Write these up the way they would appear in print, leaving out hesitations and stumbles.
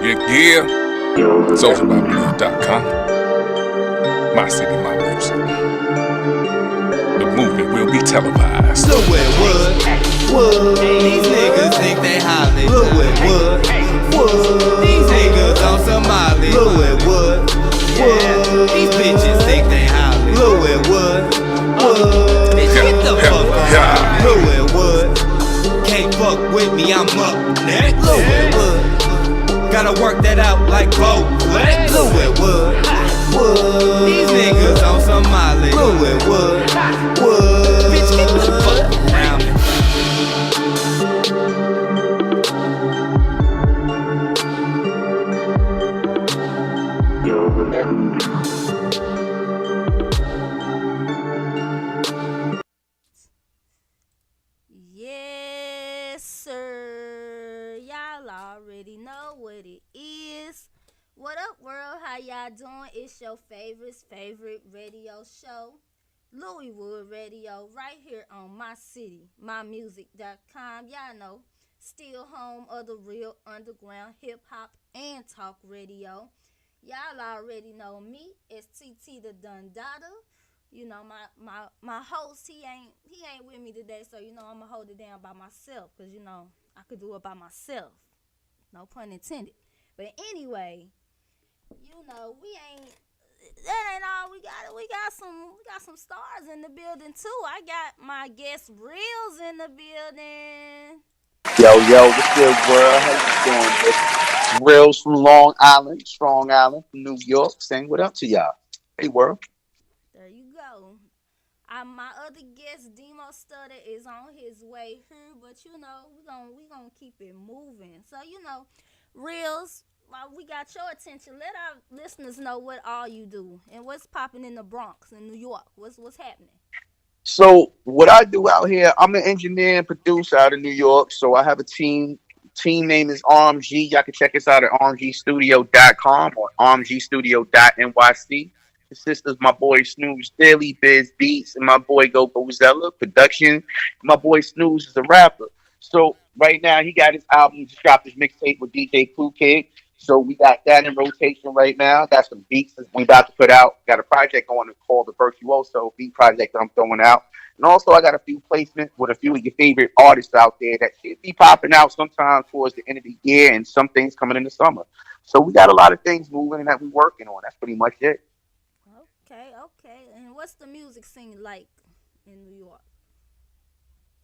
Yeah. SoldierByBlue.com. My city, my music. The movement will be televised. Look where wood. These niggas think they Hollywood. Look where wood. These niggas on Somali. Look where wood. These bitches think they Hollywood. Look where wood. Bitch, get the fuck on. Look where wood. Can't fuck with me, I'm up next. Look where wood. Gotta work that out like Bo. Look where wood. These niggas on Somali. Look where wood. Bitch, get the fuck around me. Yes, sir. Y'all already know what it is. What up, world? How y'all doing? It's your favorite radio show, Louiswood Radio, right here on my city, mymusic.com. Y'all know, still home of the real underground hip hop and talk radio. Y'all already know me. It's TT the Dundada. You know, my host, he ain't with me today, so you know I'ma hold it down by myself, cause you know I could do it by myself. No pun intended. But anyway, you know, that ain't all we got. We got some stars in the building too. I got my guest Reelz in the building. Yo, what's good, world? How you doing? It's Reelz from Long Island, Strong Island, from New York. Saying what up to y'all. Hey, world. There you go. My other guest, Demo Studda, is on his way here, but you know, we gonna keep it moving. So, you know, Reelz, while we got your attention, let our listeners know what all you do and what's popping in the Bronx in New York. What's happening? So, what I do out here, I'm an engineer and producer out of New York. So, I have a team. Team name is RMG. Y'all can check us out at rmgstudio.com or rmgstudio.nyc. The sisters, my boy Snooze Daily, Biz Beats, and my boy Go Bozella Production. My boy Snooze is a rapper. So right now he got his album, just dropped his mixtape with DJ Clue Kid. So we got that in rotation right now. Got some beats that we about to put out. Got a project going called the Virtuoso beat project that I'm throwing out. And also I got a few placements with a few of your favorite artists out there that should be popping out sometime towards the end of the year and some things coming in the summer. So we got a lot of things moving and that we're working on. That's pretty much it. Okay. And what's the music scene like in New York?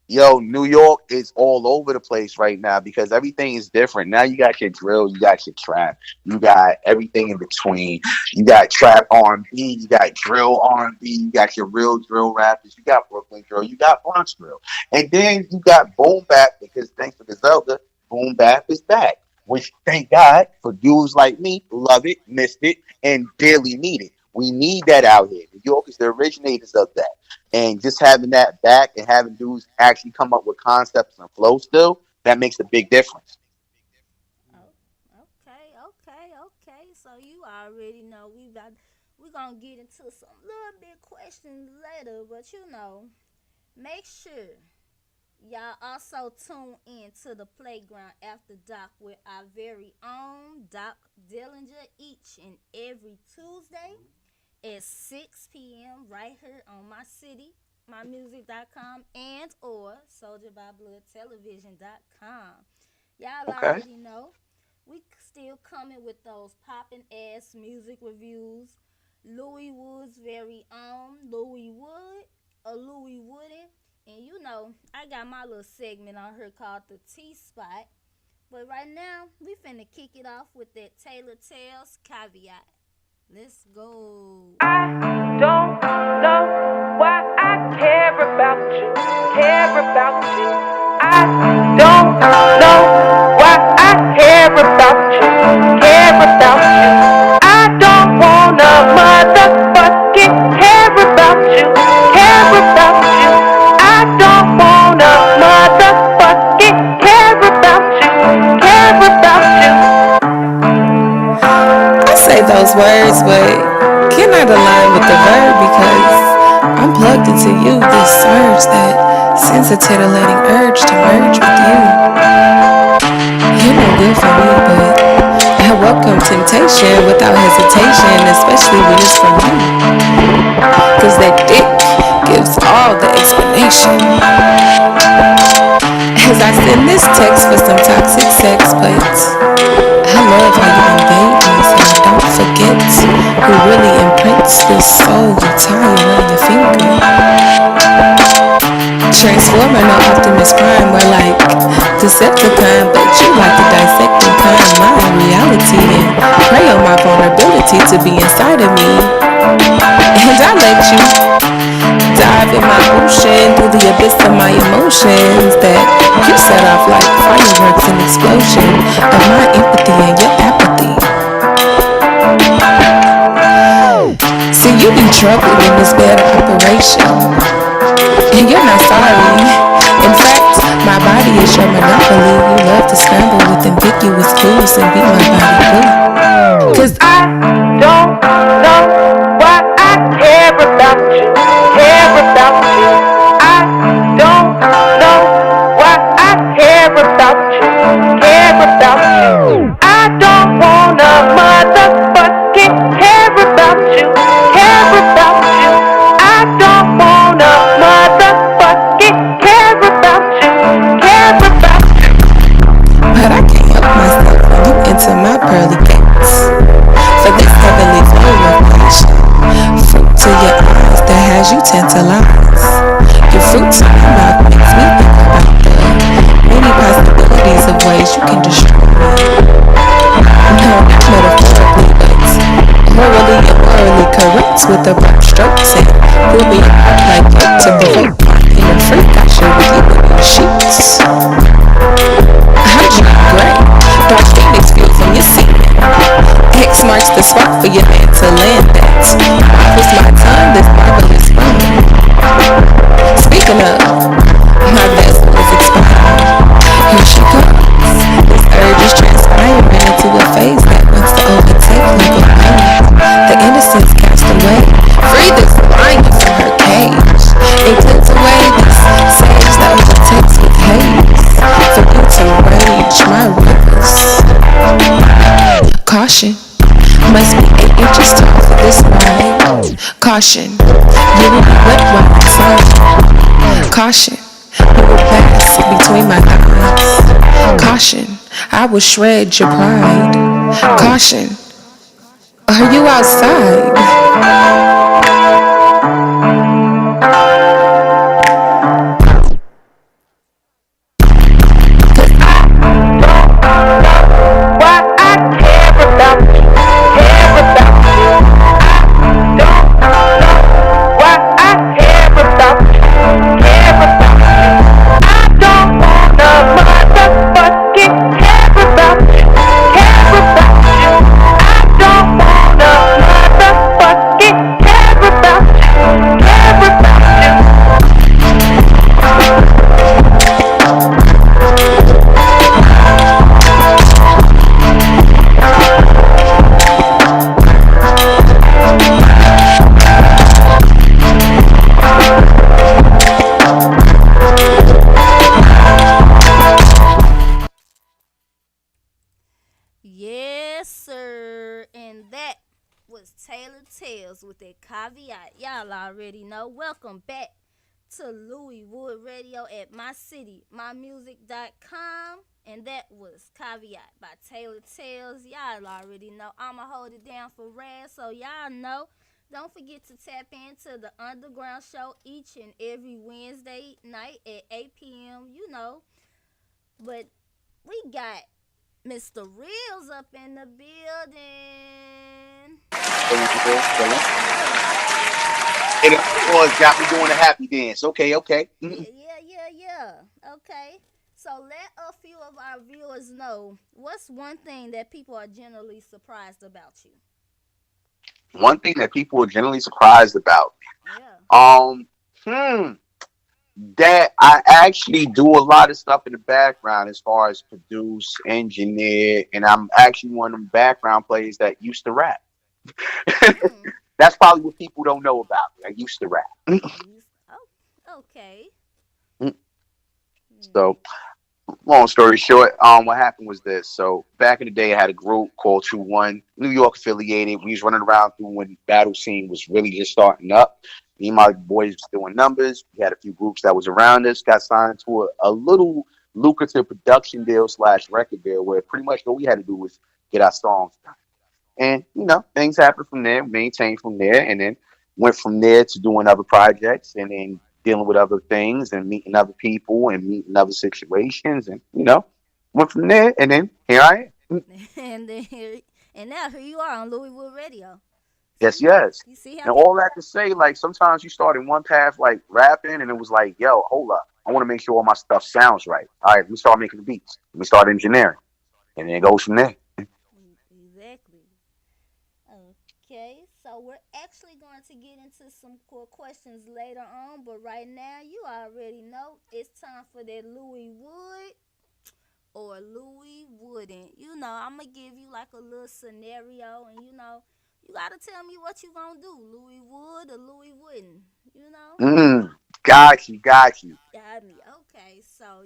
Yo, New York is all over the place right now because everything is different. Now you got your drill, you got your trap, you got everything in between. You got trap R&B, you got drill R&B, you got your real drill rappers, you got Brooklyn drill, you got Bronx drill. And then you got boom bap because thanks to the Zelda, boom bap is back. Which thank God for dudes like me who love it, missed it, and dearly need it. We need that out here. New York is the originators of that. And just having that back and having dudes actually come up with concepts and flow still, that makes a big difference. Okay. So you already know we're gonna get into some little bit questions later, but you know, make sure y'all also tune in to the Playground After Dark with our very own Doc Dillinger each and every Tuesday at 6 p.m. right here on my city, mymusic.com, and or soldierbybloodtelevision.com. Y'all already know we still coming with those popping ass music reviews. Louis Wood's very own Louis Wood, or Louis Woodin. And you know, I got my little segment on here called the T-Spot. But right now, we finna kick it off with that Taylor Tales caveat. Let's go. I don't know why I care about you, I don't know why I care about you, I don't wanna motherfucking care about you, I don't wanna motherfucking care about you. I say those words, but cannot align with the verb because I'm plugged into you, this surge that sends a titillating urge to merge with you. You're no good for me, but I information without hesitation, especially when it's from you. Cause that dick gives all the explanation. As I send this text for some toxic sex, but I love how you invade me so I don't forget who really imprints this soul you tie around your finger. Transformer, no Optimus Prime, more like Decepticon, but you like the dissecting kind, my reality, and prey on my vulnerability to be inside of me. And I let you dive in my ocean through the abyss of my emotions that you set off like fireworks and explosion of my empathy and your apathy. See, you be troubling in this bed of operation. And you're not sorry. In fact, my body is your monopoly. You love to scramble with ambiguous clues and be my body glue. Cause I don't know why I care about you, care about you. I don't know why I care about you, care about you. I don't wanna motherfucking care about you, care about you. I don't wanna motherfucking care about you, care about you. but I can't help myself when you enter my pearly gates. For this heavenly flow of passion, fruit to your eyes that has you tantalized. Your fruit to my mouth makes me think about the many possibilities of ways you can destroy me. No, not metaphorically, but morally and morally correct with the broad strokes and pull me apart like yoke to provoke my inner freak I share with you in the sheets. How'd you gray? Dark Phoenix feels on your semen. X marks the spot for your man to land at. Was my time this marvelous fun? Speaking of, my vessel is expiring. Here she comes. This urge is transpiring into a phase that wants to overtake like a flame. The innocence cast away. Free this lion from her cage. It cleans away this sage that overtakes with haze. For you to rage my rivers. Caution. Must be 8 inches tall for this ride. Caution. You will be wet while I slide. Caution. You will pass between my thighs. Caution. I will shred your pride. Caution. Are you outside? Why I care about you, care about you. I don't know why I care about you, care about you. I don't wanna motherfucking care about you, care about you. I don't wanna motherfucking care about you, care about you. Yes, sir. And that was Taylor Tales with that caveat. Y'all already know. Welcome back to Louis Wood Radio at mycitymymusic.com. And that was Caveat by Taylor Tales. Y'all already know. I'ma hold it down for Reelz, so y'all know. Don't forget to tap into the Underground Show each and every Wednesday night at 8 p.m. You know. But we got Mr. Reelz up in the building. And the was got me doing a happy dance. Okay. Yeah. Okay. So let a few of our viewers know what's one thing that people are generally surprised about you. One thing that people are generally surprised about. Yeah. That I actually do a lot of stuff in the background as far as produce, engineer, and I'm actually one of them background players that used to rap. That's probably what people don't know about me. I used to rap. Oh, okay. So long story short, what happened was this. So back in the day, I had a group called 2-1, New York affiliated. We was running around through when battle scene was really just starting up. Me and my boys was doing numbers. We had a few groups that was around us. Got signed to a little lucrative production deal / record deal where pretty much all we had to do was get our songs done. And things happened from there, maintained from there, and then went from there to doing other projects, and then dealing with other things and meeting other people and meeting other situations, and went from there, and then here I am. and then and now here you are on Louis Wood Radio. Yes, yes. You see And how all that to say, like sometimes you start in one path, like rapping, and it was like, yo, hold up, I want to make sure all my stuff sounds right. All right, let me start making the beats. Let me start engineering, and then it goes from there. exactly. Okay, so we're actually going to get into some core questions later on, but right now you already know it's time for that Louis Wood or Louis Wouldn't. I'm gonna give you like a little scenario, and you gotta tell me what you gonna do. Louis Would or Louis Wouldn't. Mm, got you, got you. Got me. Okay, so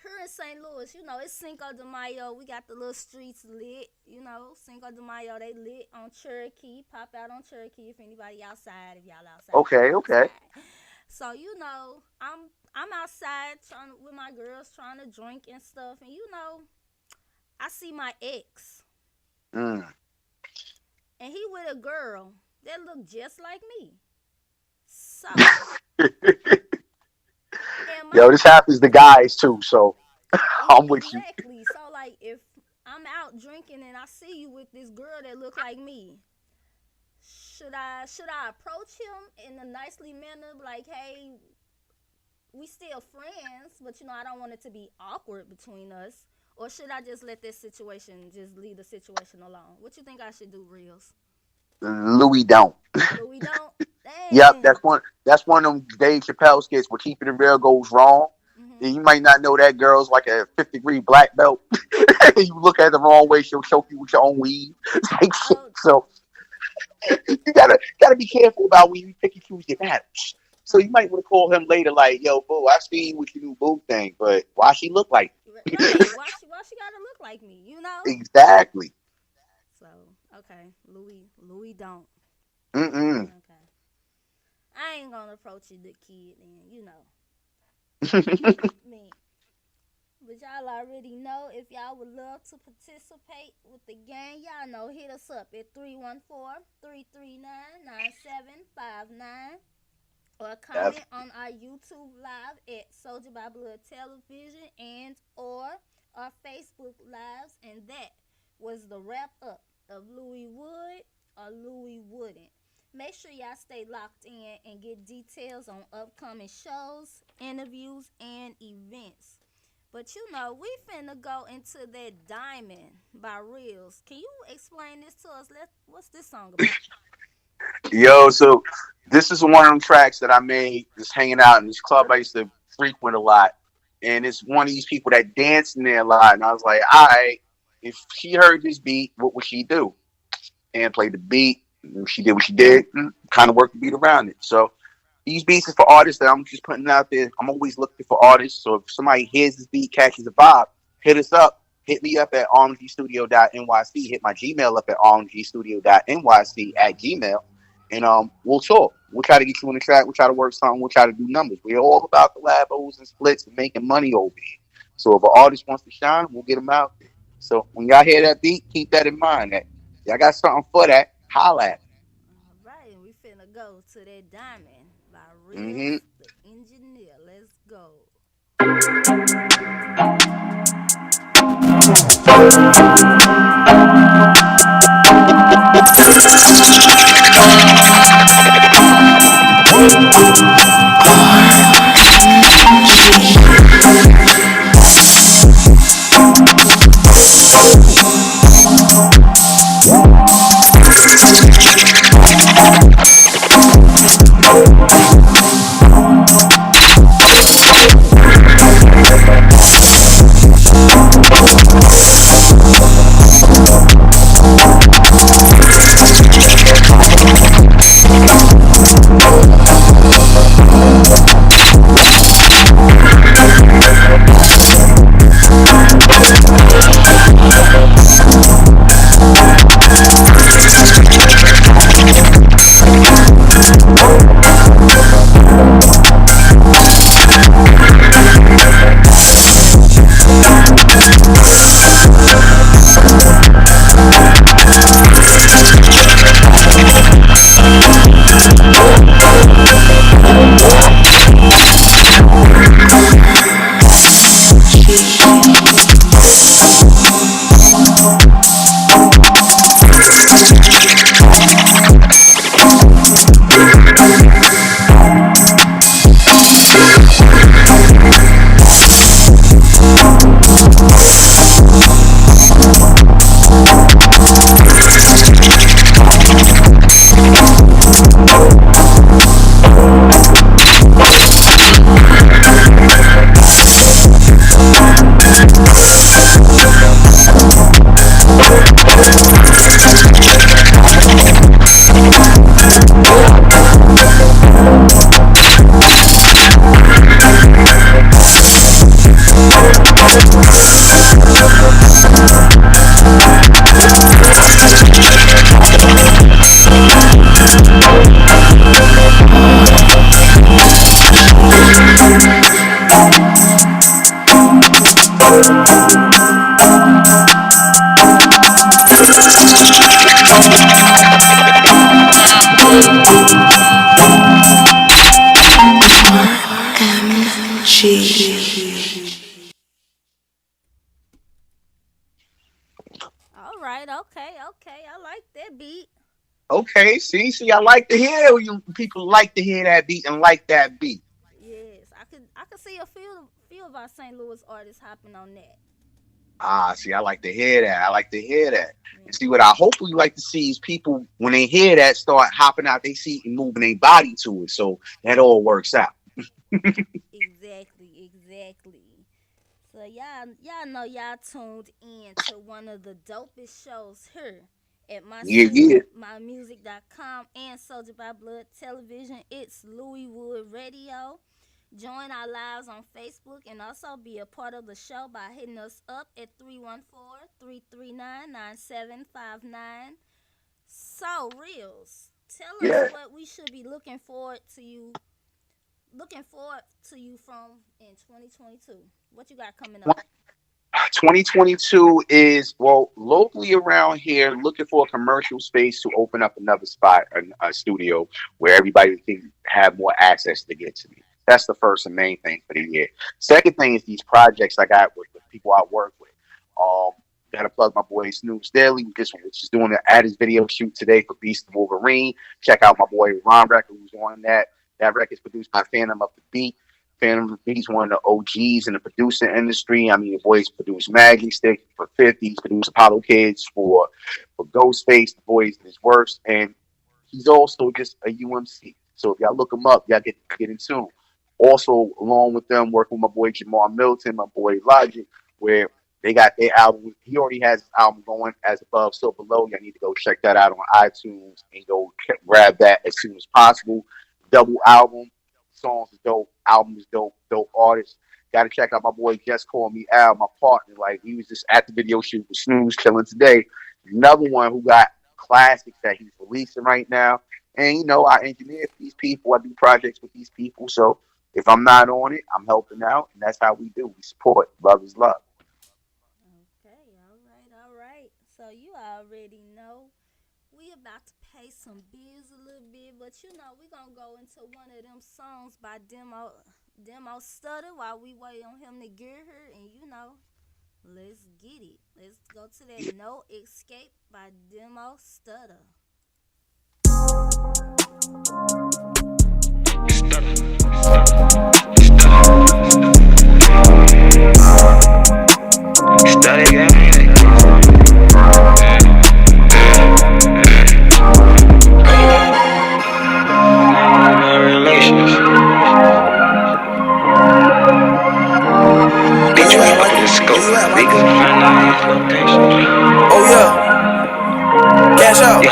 here in St. Louis, it's Cinco de Mayo. We got the little streets lit. Cinco de Mayo, they lit on Cherokee. Pop out on Cherokee if anybody outside, if y'all outside. Okay, okay. So, I'm outside with my girls trying to drink and stuff. And, I see my ex. Mm. And he with a girl that look just like me. So. Yo, this happens to guys too, so I'm with you. Exactly. So, like, if I'm out drinking and I see you with this girl that look like me, should I approach him in a nicely manner, like, hey, we still friends, but I don't want it to be awkward between us, or should I just let this situation leave the situation alone? What you think I should do, Reelz? Louis don't. Louis don't. Dang. Yep, that's one of them Dave Chappelle skits where keeping it real goes wrong. Mm-hmm. And you might not know that girl's like a 5th-degree black belt. You look at it the wrong way, she'll choke you with your own weed. Like shit. So you gotta be careful about when you pick and choose your battles. So you might want to call him later, like, yo, boo, I see with your new boo thing, but why she look like me? Right. Why she gotta look like me? Exactly. So okay, Louis don't. Mm-mm. Okay. I ain't gonna approach you, the kid, me. But y'all already know if y'all would love to participate with the game, y'all know, hit us up at 314-339-9759 or comment on our YouTube live at Soldier by Blood Television and or our Facebook lives. And that was the wrap up of Louis Would or Louis Wouldn't. Make sure y'all stay locked in and get details on upcoming shows, interviews, and events. But we finna go into that Diamond by Reelz. Can you explain this to us? What's this song about? Yo, so this is one of them tracks that I made just hanging out in this club I used to frequent a lot. And it's one of these people that dance in there a lot. And I was like, all right, if she heard this beat, what would she do? And played the beat. And she did what she did, and kind of worked the beat around it. So these beats is for artists that I'm just putting out there. I'm always looking for artists. So if somebody hears this beat, catches a vibe, hit us up. Hit me up at rmgstudio.nyc. Hit my Gmail up at rmgstudio.nyc@gmail. And we'll talk. We'll try to get you on the track. We'll try to work something. We'll try to do numbers. We're all about collabos and splits and making money over here. So if an artist wants to shine, we'll get them out there. So when y'all hear that beat, keep that in mind. That y'all got something for that. Holla at me. All right, and we finna go to that Diamond by Reelz, the engineer. Let's go. right. Okay. I like that beat. Okay, see, I like to hear you people like to hear that beat and like that beat. Yes, I could see a few of our St. Louis artists hopping on that. Ah, see, I like to hear that. I like to hear that. And see, Mhm. what I hopefully like to see is people when they hear that start hopping out their seat and moving their body to it. So that all works out. Exactly. So y'all know y'all tuned in to one of the dopest shows here at Yeah, yeah. mymusic.com and Soldier by Blood Television. It's Louis Wood Radio. Join our lives on Facebook and also be a part of the show by hitting us up at 314-339-9759. So, Reels, tell us Yeah. what we should be looking forward to you from in 2022. What you got coming up? 2022 is well locally around here looking for a commercial space to open up another spot, a studio where everybody can have more access to get to me. That's the first and main thing for the year. Second thing is these projects I got with the people I work with. Um, Gotta plug my boy Snooze Daily. Just doing an added video shoot today for Beast of Wolverine. Check out my boy Ron Record who's on that. That record's produced by Phantom of the Beat. Phantom of the Beat's one of the OGs in the producing industry. I mean, the boys produced Maggie Stick for 50s, produced Apollo Kids for Ghostface, the boys in his works, and he's also just a UMC. So if y'all look him up, y'all get in tune. Also, along with them, working with my boy Jamar Milton, my boy Logic, where they got their album. He already has his album going as above, so below. Y'all need to go check that out on iTunes and go grab that as soon as possible. Double album, songs is dope, album is dope, dope artist. Got to check out my boy Just Call Me Al, my partner. Like he was just at the video shoot with Snooze chilling today. Another one who got classics that he's releasing right now. And you know, I engineer for these people. I do projects with these people. So if I'm not on it, I'm helping out, and that's how we do. We support. Love is love. Okay, all right. So you already know we about to pay some bills a little bit, but you know we gonna go into one of them songs by Demo Stutter while we wait on him to get here, and you know, let's get it. Let's go to that No Escape by Demo Stutter. Oh yeah, cash out.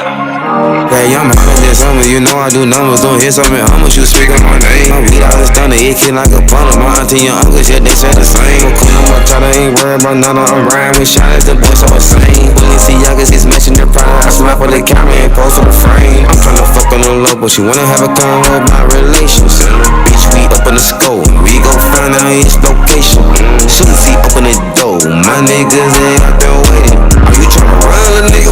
Yeah, I'm hot this summer, you know I do numbers, don't hit something, I'ma shoot speak on my name. My weed out is stunner, it kick like a bundle. My auntie and uncles, yeah, they say the same. So cool, my daughter ain't worried about none of I'm riding with shot at the boy, so insane. Willie see youngest, he's matching their pride. I slap on the camera and post on the frame. I'm tryna fuck on the low, but she wanna have a convo about relations. Bitch, we up in the scope, we gon' find out his location. Soon as he open the door, my niggas ain't out there waiting. Are you tryna run, nigga?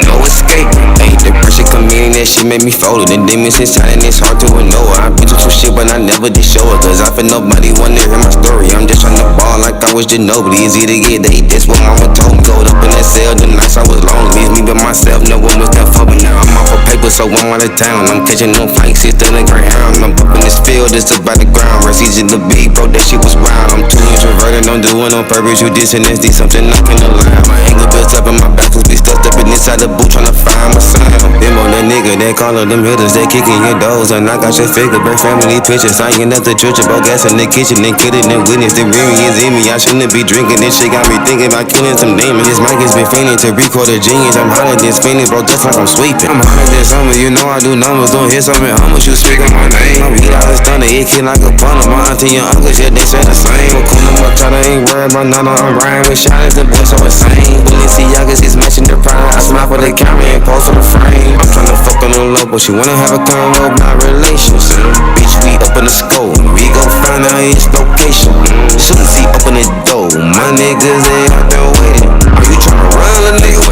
No escaping. Ain't the pressure come in, that shit made me fold it. And demons inside and it's hard to ignore. I've been through some shit, but I never did show it. Cause I feel nobody wanna hear my story. I'm just tryna ball like I was Ginobili. Easy to get they this what mama told me. Gold up in that cell, the nights I was lonely. It's me by myself, no one was there for me. Now I'm off of paper, so I'm out of town. I'm catching no fights, it's still a greyhound. I'm up in this field, it's about the ground. Rest easy to be, bro, that shit was wild. I'm too introverted, I'm doing on purpose. You dissing, that's something I can allow. My anger built up in my back, was be stuck up inside the boot, tryna find my sound. Them on that nigga, they call up them hitters, they kicking your doors. And I got your figure, bring family pictures. I ain't up the church, about gas in the kitchen, and kidding and witness. The is in me, I shouldn't be drinking. This shit got me thinking about killing some demons. This mic has been fainting to record a genius. I'm hotter than Phoenix, bro, just like I'm sweeping. I'm hotter than summer, you know I do numbers, don't hit something, I'ma shoot speak on my name. My weed out is stunner, it kick like a bundle. My auntie and uncles, yeah, they say the same. So cool, my daughter ain't worried about none of I'm riding with shot at the boy, so insane. Willie see youngest, he's matching their pride. I smile for the camera and post on the frame. I'm tryna fuck on the low, but she wanna have a convo about relations. Bitch, we up in the scope, we gon' find out his location. Soon as he open the door, my niggas ain't out there waiting. Are you tryna run, a nigga?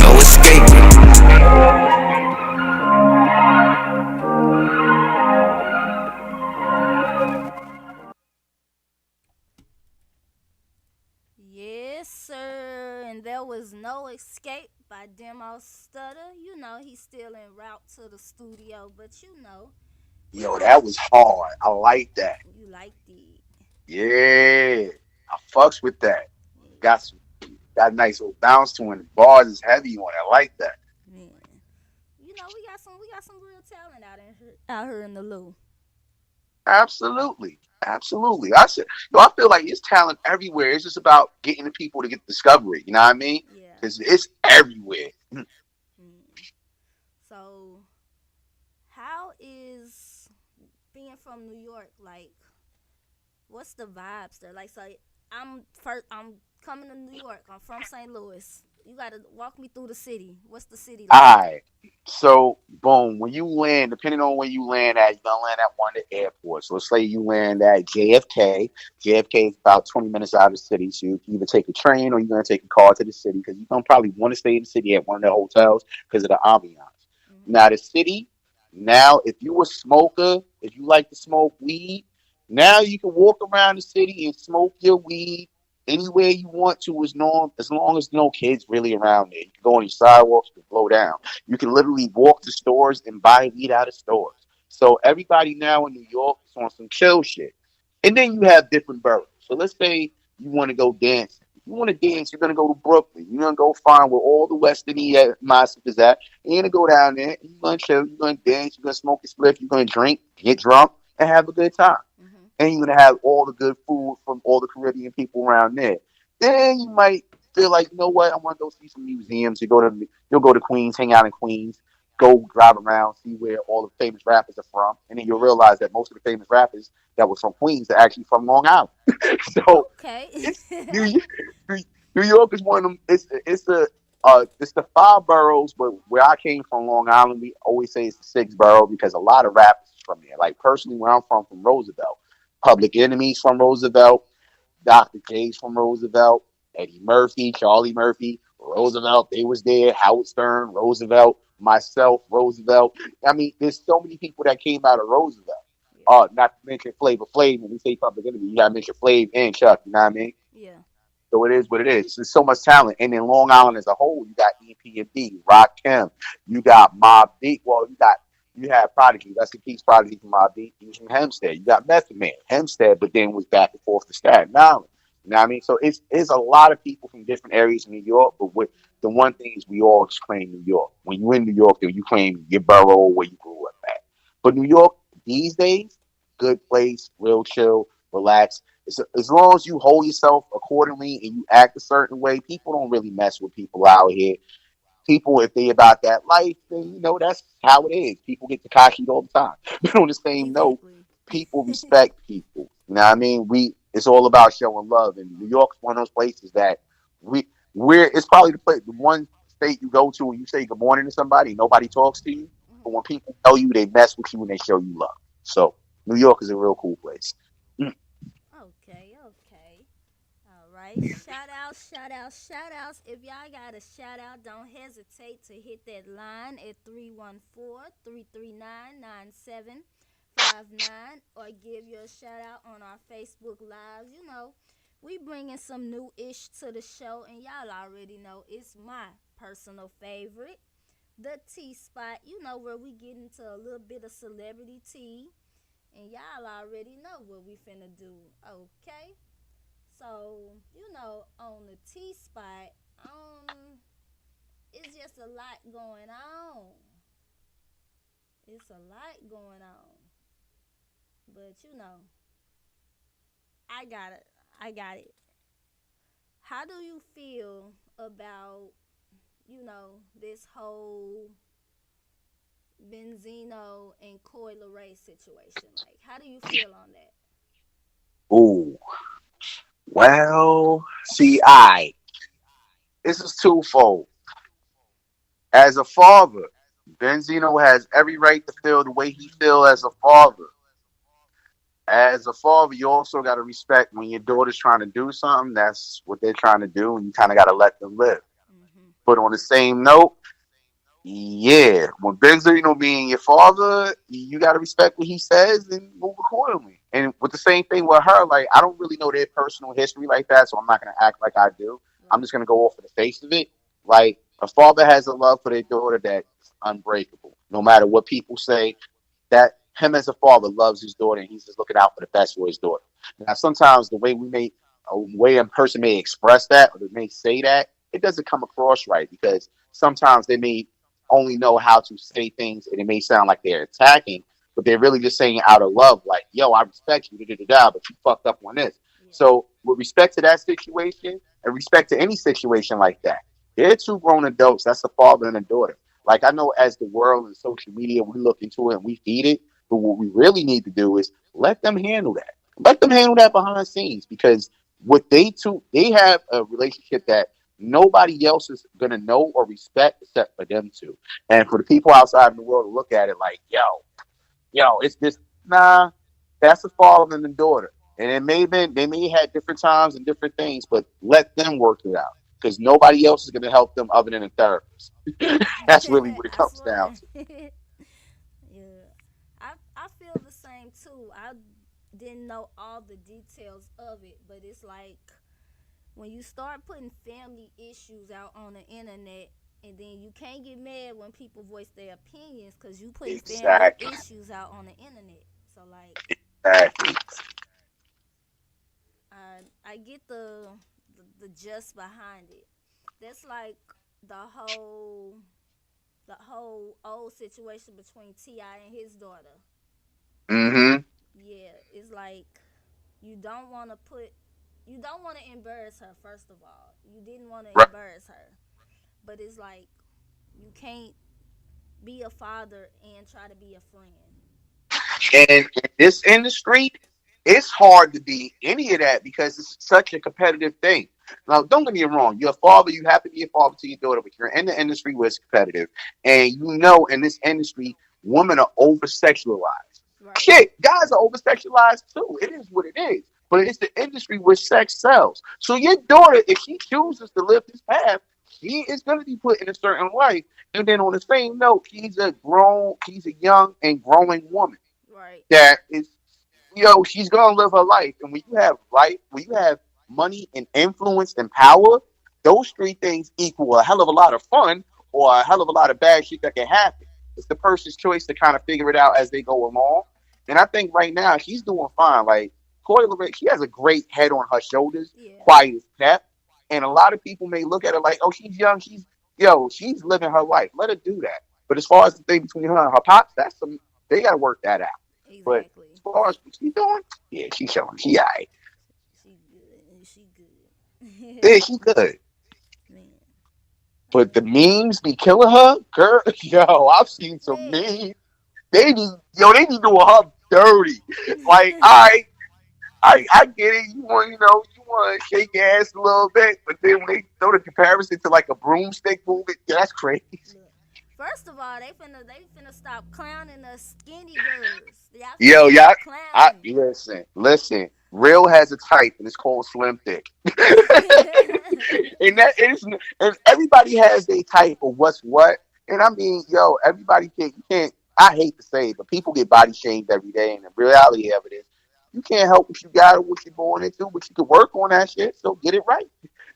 No escaping. Yes, sir. And there was no escape by Demo Studda. You know, he's still en route to the studio, but you know, we Yo, gon' that was hard. I like that. you like the Yeah, I fucks with that. Got some, got a nice little bounce to it. The bars is heavy on it. I like that. man. You know, we got some real talent out here in the Lou. Absolutely, absolutely. I said, yo, I feel like it's talent everywhere. It's just about getting the people to get discovery. You know what I mean? Yeah. Because it's everywhere. Mm. So, how is being from New York like? What's the vibes there? Like, so I'm coming to New York. I'm from St. Louis. You gotta walk me through the city. What's the city like? Alright. So boom, when you land, depending on where you land at, you're gonna land at one of the airports. So let's say you land at JFK. JFK is about 20 minutes out of the city. So you can either take a train or you're gonna take a car to the city because you're gonna probably want to stay in the city at one of the hotels because of the ambiance. Mm-hmm. Now the city, now if you a smoker, if you like to smoke weed, now you can walk around the city and smoke your weed anywhere you want to as long as no kids really around there. You can go on your sidewalks, you can blow down. You can literally walk to stores and buy weed out of stores. So everybody now in New York is on some chill shit. And then you have different boroughs. So let's say you want to go dancing. If you want to dance, you're gonna go to Brooklyn. You're gonna go find where all the West Indian massive is at. You're gonna go down there and you're gonna chill, you're gonna dance, you're gonna smoke a spliff, you're gonna drink, get drunk, and have a good time. Mm-hmm. And you're gonna have all the good food from all the Caribbean people around there. Then you might feel like, you know what, I want to go see some museums. You'll go to Queens, hang out in Queens, go drive around, see where all the famous rappers are from, and then you'll realize that most of the famous rappers that were from Queens are actually from Long Island. So Okay. it's New York is one of them. It's the five boroughs, but where I came from, Long Island, we always say it's the sixth borough because a lot of rappers is from there. Like personally, where I'm from Roosevelt, Public Enemies from Roosevelt, Dr. J's from Roosevelt, Eddie Murphy, Charlie Murphy, Roosevelt. They was there. Howard Stern, Roosevelt, myself, Roosevelt. I mean, there's so many people that came out of Roosevelt. Not to mention Flavor Flav. When we say Public Enemy, you gotta mention Flav and Chuck. You know what I mean? Yeah. So it is what it is. There's so much talent, and in Long Island as a whole, you got EPMD, Rock Kim, you got Mobb Deep. Well, you have Prodigy. That's the Peace Prodigy from Mobb Deep. He was from Hempstead. You got Method Man, Hempstead, but then was back and forth to Staten Island. You know what I mean? So it's a lot of people from different areas of New York, but the one thing is we all claim New York. When you in New York, then you claim your borough where you grew up at. But New York these days, good place, real chill, relax. As long as you hold yourself accordingly and you act a certain way, people don't really mess with people out here. People, if they about that life, then that's how it is. People get Takashi all the time. But on the same note, Exactly. people respect people. You know what I mean? It's all about showing love. And New York's one of those places that we're it's probably the one state you go to and you say good morning to somebody, nobody talks to you. Mhm. But when people know you, they mess with you and they show you love. So New York is a real cool place. Okay, okay. All right. Shout out, shout outs. If y'all got a shout out, don't hesitate to hit that line at 314-339-9759 or give your shout out on our Facebook Lives. You know, we bringing some new ish to the show, and y'all already know it's my personal favorite, the Tea Spot. You know, where we get into a little bit of celebrity tea. And y'all already know what we finna do, okay? So, on the T spot, it's just a lot going on. It's a lot going on. But I got it. I got it. How do you feel about, this whole Benzino and Coi Leray situation? Like, how do you feel on that? Ooh. Well, see, this is twofold. As a father, Benzino has every right to feel the way he feels as a father. As a father, you also got to respect when your daughter's trying to do something, that's what they're trying to do, and you kind of got to let them live. Mm-hmm. But on the same note, yeah, when Benzino being your father, you got to respect what he says and move accordingly. And with the same thing with her, like, I don't really know their personal history like that, so I'm not going to act like I do. I'm just gonna go off of the face of it. Like a father has a love for their daughter that's unbreakable. No matter what people say, that him as a father loves his daughter and he's just looking out for the best for his daughter. Now, sometimes the way a way a person may express that or they may say that, it doesn't come across right because sometimes they may only know how to say things and it may sound like they're attacking, but they're really just saying out of love, like, yo, I respect you, da, da, da, da, but you fucked up on this. Yeah. So, with respect to that situation and respect to any situation like that, they're two grown adults. That's a father and a daughter. Like, I know as the world and social media, we look into it and we feed it, but what we really need to do is let them handle that. Let them handle that behind the scenes because they have a relationship that nobody else is gonna know or respect except for them two. And for the people outside in the world to look at it like, yo, it's this. Nah, that's a father and a daughter, and they may have different times and different things, but let them work it out because nobody else is gonna help them other than a therapist. That's really what it I comes down swear. to. Yeah, I feel the same too. I didn't know all the details of it, but it's like when you start putting family issues out on the internet, and then you can't get mad when people voice their opinions because you putting family Exactly. issues out on the internet. So like, Exactly. I get the just behind it. That's like the whole old situation between Ti and his daughter. Mm-hmm. Yeah, it's like you don't want to put you don't want to embarrass her. First of all, you didn't want to Right. embarrass her, but it's like you can't be a father and try to be a friend. And in this industry, it's hard to be any of that because it's such a competitive thing. Now, don't get me wrong. You're a father. You have to be a father to your daughter, but you're in the industry where it's competitive. And you know, in this industry, women are over sexualized. Right. Shit, guys are over sexualized too. It is what it is. But it's the industry where sex sells. So your daughter, if she chooses to live this path, she is going to be put in a certain life. And then on the same note, she's a young and growing woman Right. that is, she's gonna live her life. And when you have money and influence and power, those three things equal a hell of a lot of fun or a hell of a lot of bad shit that can happen. It's the person's choice to kind of figure it out as they go along. And I think right now she's doing fine. Like Chloe LeRae, she has a great head on her shoulders, Yeah. quiet as kept. And a lot of people may look at her like, oh, she's young, she's living her life. Let her do that. But as far as the thing between her and her pops, they gotta work that out. But Exactly. as far as what she's doing, yeah, she's showing. She alright. She good. She good. Yeah, she good. Man. But the memes be killing her, girl. Yo, I've seen some Man. memes. They be doing her dirty. Like, I get it. You want to shake your ass a little bit, but then when they throw the comparison to like a broomstick movement, yeah, that's crazy. Look. First of all, they finna stop clowning us skinny girls. Y'all finna Yo, yeah, stop I clowning. listen. Real has a type, and it's called Slim Thick. And everybody has their type of what's what. And I mean, yo, everybody can't. I hate to say it, but people get body shamed every day, and the reality of it is, you can't help what you got or what you're born into, but you can work on that shit. So get it right.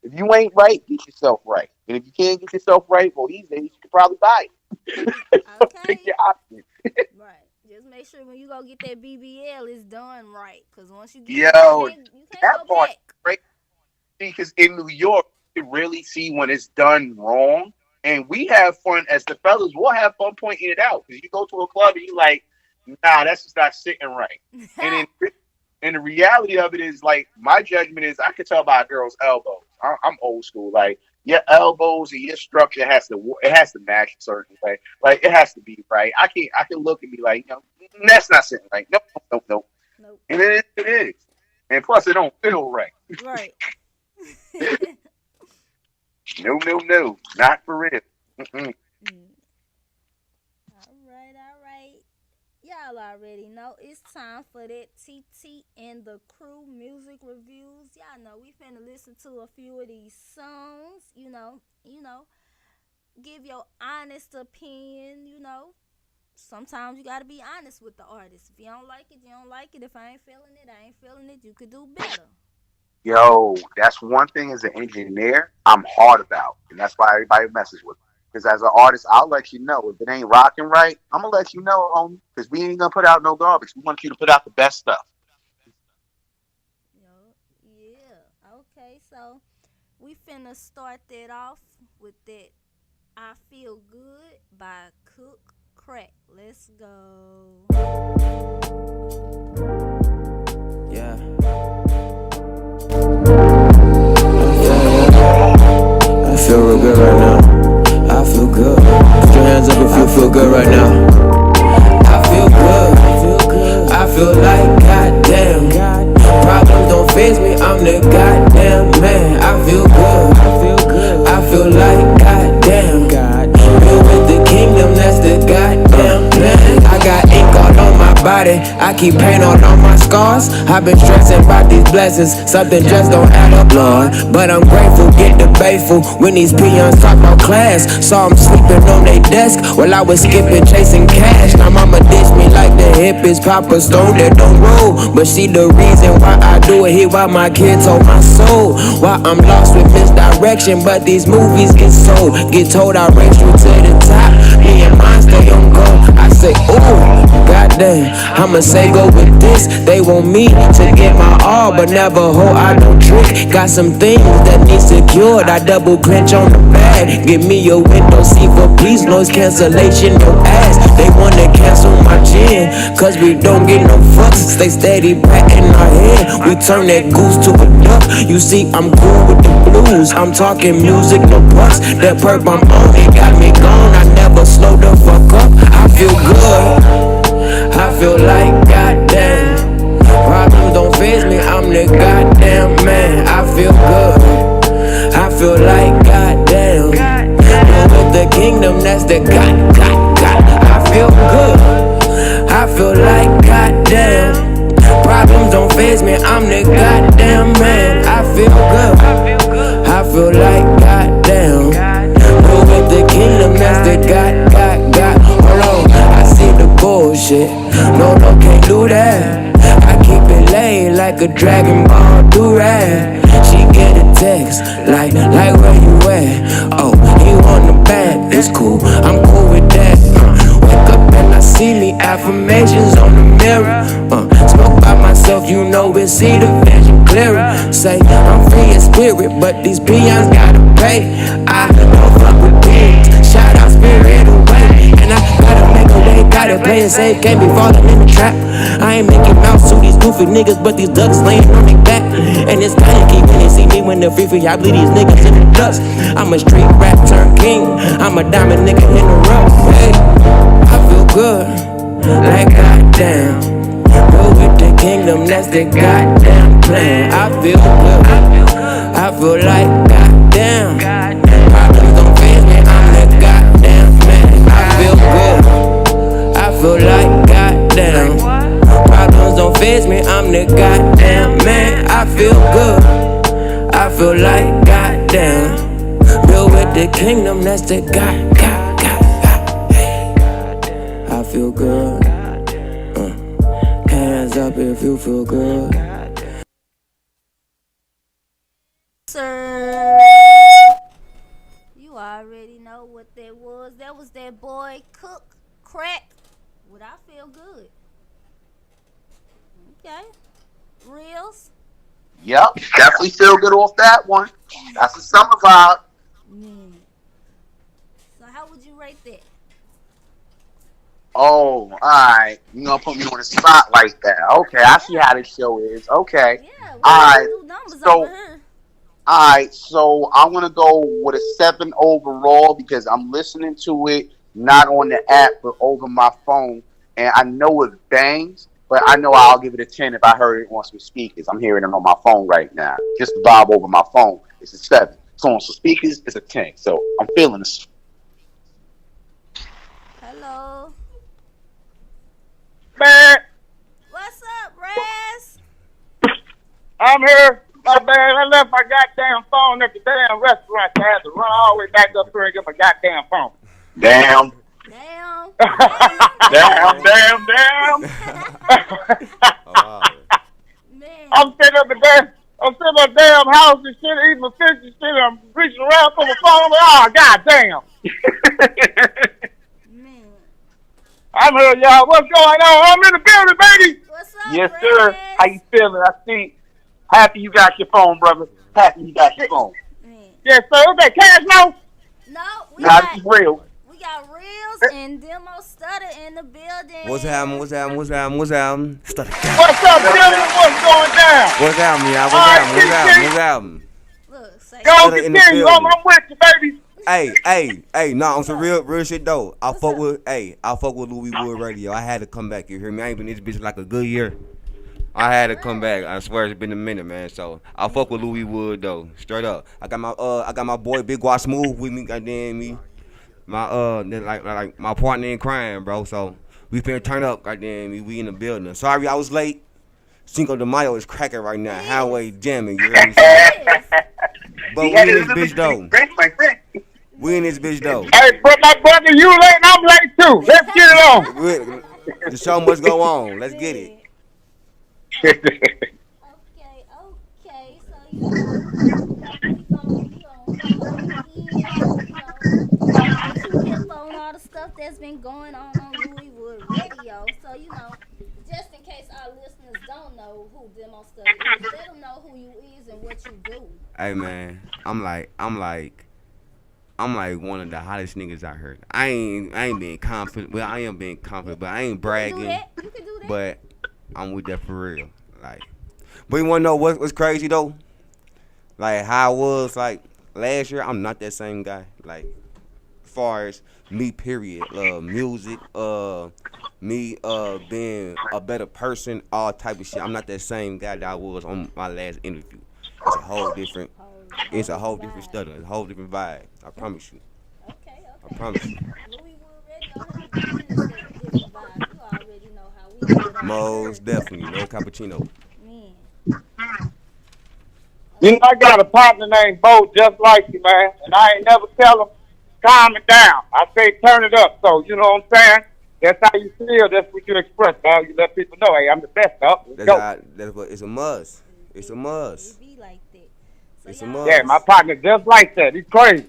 If you ain't right, get yourself right. And if you can't get yourself right, well, these days you can probably buy it. So pick Okay. your option. Right. Just make sure when you go get that BBL, it's done right. Cause once you get it, Yo, you can't that go part back. right because in New York, you can really see when it's done wrong. And we have fun as the fellas. We'll have fun pointing it out because you go to a club and you like, nah, that's just not sitting right. And the reality of it is like my judgment is I can tell by a girl's elbows. I'm old school. Like your elbows and your structure has to match a certain way. Like it has to be right. I can look and be like, that's not sitting right. Nope, nope, nope. Nope. And it is. And plus, it don't feel right. Right. No, no, no, not for real. Mm-mm. All right. Y'all already know it's time for that TT and the crew music reviews. Y'all know we finna listen to a few of these songs. Give your honest opinion. Sometimes you gotta be honest with the artist. If you don't like it, you don't like it. If I ain't feeling it, I ain't feeling it. You could do better. Yo, that's one thing as an engineer I'm hard about, and that's why everybody messes with me. Because as an artist, I'll let you know if it ain't rocking right. I'm gonna let you know, homie. Because we ain't gonna put out no garbage. We want you to put out the best stuff. Yo, yeah. Okay, so we finna start that off with that I Feel Good by Cook Crack. Let's go. Yeah. I feel real good right now. I feel good. Put your hands up if you feel good right now. I feel good. I feel like goddamn. Problems don't faze me. I'm the goddamn man. I feel good. I feel like goddamn. Build with the kingdom. That's the goddamn plan. I got ink all on my body. I keep paint all on my scars. I've been stressing about these blessings. Something just don't add up, Lord. But I'm grateful, get debateful. When these peons talk about class, saw them sleeping on their desk while I was skipping, chasing cash. Now mama ditched me like the hippies. Papa stone that don't roll. But she the reason why I do it here. Why my kids hold my soul. Why I'm lost with misdirection. But these movies get sold. Get told I race you to the top. Me and mine stay on go. I say, ooh, goddamn. I'ma say go with this. They want me to get my all, but never hold. I don't trick. Got some things that need secured. I double clench on the bag. Give me your window seat for peace. Noise cancellation, no ass. They wanna cancel my gin, cause we don't get no fucks. Stay steady, patting our head. We turn that goose to a duck. You see, I'm cool with the blues. I'm talking music, no bucks. That perp I'm on, it got me gone. I never slow the fuck up. I feel good. I feel like goddamn. Problems don't faze me, I'm the goddamn man. I feel good. I feel like goddamn. Build with the kingdom, that's the God. I feel good. I feel like goddamn. Problems don't faze me, I'm the goddamn man. I feel good. I feel like goddamn. Build with the kingdom, that's the God. Hold on, I see the bullshit. No, can't do that. I keep it laid like a Dragon Ball do-rag. She get a text like where you at? Oh, he on the back, it's cool, I'm cool with that. Wake up and I see me affirmations on the mirror. Smoke by myself, you know it, see the vision clearer. Say I'm free in spirit, but these peons gotta pay. I don't fuck with pigs, shout out spirit away. And I gotta make a way, gotta play it safe, can't be falling in the trap. I ain't making mouse to these goofy niggas, but these ducks laying on their back. And it's kinda key when they see me when they're free. I bleed these niggas in the dust. I'm a street rap turn king. I'm a diamond nigga in the rough. Hey, I feel good, like goddamn. Go with the kingdom, that's the goddamn plan. I feel good, I feel like goddamn. Problems don't faze me, I'm the goddamn man. I feel good, I feel like goddamn. Problems don't faze me, I'm the goddamn man. I feel good, I feel like goddamn. Build with the kingdom, that's the God. I feel good. Hands up if you feel good. Sir, you already know what that was. That was that boy Cook Crack. Would I feel good? Okay. Reelz. Yep, definitely feel good off that one. That's a summer vibe. Man. So how would you rate that? Oh, alright. You gonna put me on the spot like that. Okay, I see how this show is. Okay. Yeah, we Alright. do numbers So over here. alright, so I'm gonna go with a 7 overall because I'm listening to it not on the app but over my phone. And I know it bangs, but I know I'll give it a 10 if I heard it on some speakers. I'm hearing it on my phone right now. Just the vibe over my phone. It's a 7. So on some speakers, it's a 10. So I'm feeling this. Hello. Man, What's up, Raz? I'm here. My bad. I left my goddamn phone at the damn restaurant. So I had to run all the way back up here and get my goddamn phone. Damn. Damn. Damn. Oh, wow. Man. I'm sitting up there house and shit, eating my fish and shit. I'm reaching around for my phone. Oh, goddamn. Man. I'm here, y'all. What's going on? I'm in the building, baby. What's up, Yes, sir. Reelz? How you feeling? I see. Happy you got your phone, brother. Happy you got your phone. Man. Yes, sir. Is that cash now? No, we Nah, got this is real. Reelz and Demo Studda in the building. What's happening? What's up, Dylan? What's going down? What's happening, y'all? Alright, What's happening? Look, say Go Studda in the continue. I'm building. with you, baby. Hey, nah, on some real shit though. I fuck with Louis Wood Radio. I had to come back. You hear me? I ain't been in this bitch like a good year. I had to come back. I swear it's been a minute, man. So I fuck with Louis Wood though, straight up. I got my boy Big Watch Smooth with me. Goddamn me, my like my partner in crime, bro. So we finna turn up. Goddamn me, we in the building. Sorry I was late. Cinco de Mayo is cracking right now. Highway jamming. You hear me? But we in this bitch though. We in this bitch though. Hey, but my brother, you late and I'm late too. Let's get it on. The show must go on. Let's get it. Okay. So we gonna hip on all the stuff that's been going on Louis Wood Radio. So just in case our listeners don't know who Demo Studda is, let them know who you is and what you do. Hey man, I'm like one of the hottest niggas out here. I ain't being confident. Well, I am being confident, but I ain't bragging. You can do that. But I'm with that for real. Like, but you wanna know what's crazy though? Like how I was like last year. I'm not that same guy. Like, as far as me, period. Music. Me being a better person. All type of shit. I'm not that same guy that I was on my last interview. It's a whole different. It's a whole different study. It's a whole different vibe. I promise you. Okay. I promise you. Louis Wood Radio has a different vibe. You already know how we do it. Most definitely. No cappuccino. Man. You know, I got a partner named Bo just like you, man. And I ain't never tell him, calm it down. I say, turn it up. So, you know what I'm saying? That's how you feel. That's what you express, dog. You let people know, hey, I'm the best, dog. Let's go. That's what. It's a must. It's a must. It be like that. So It's a must. Yeah, my partner just like that. He's crazy.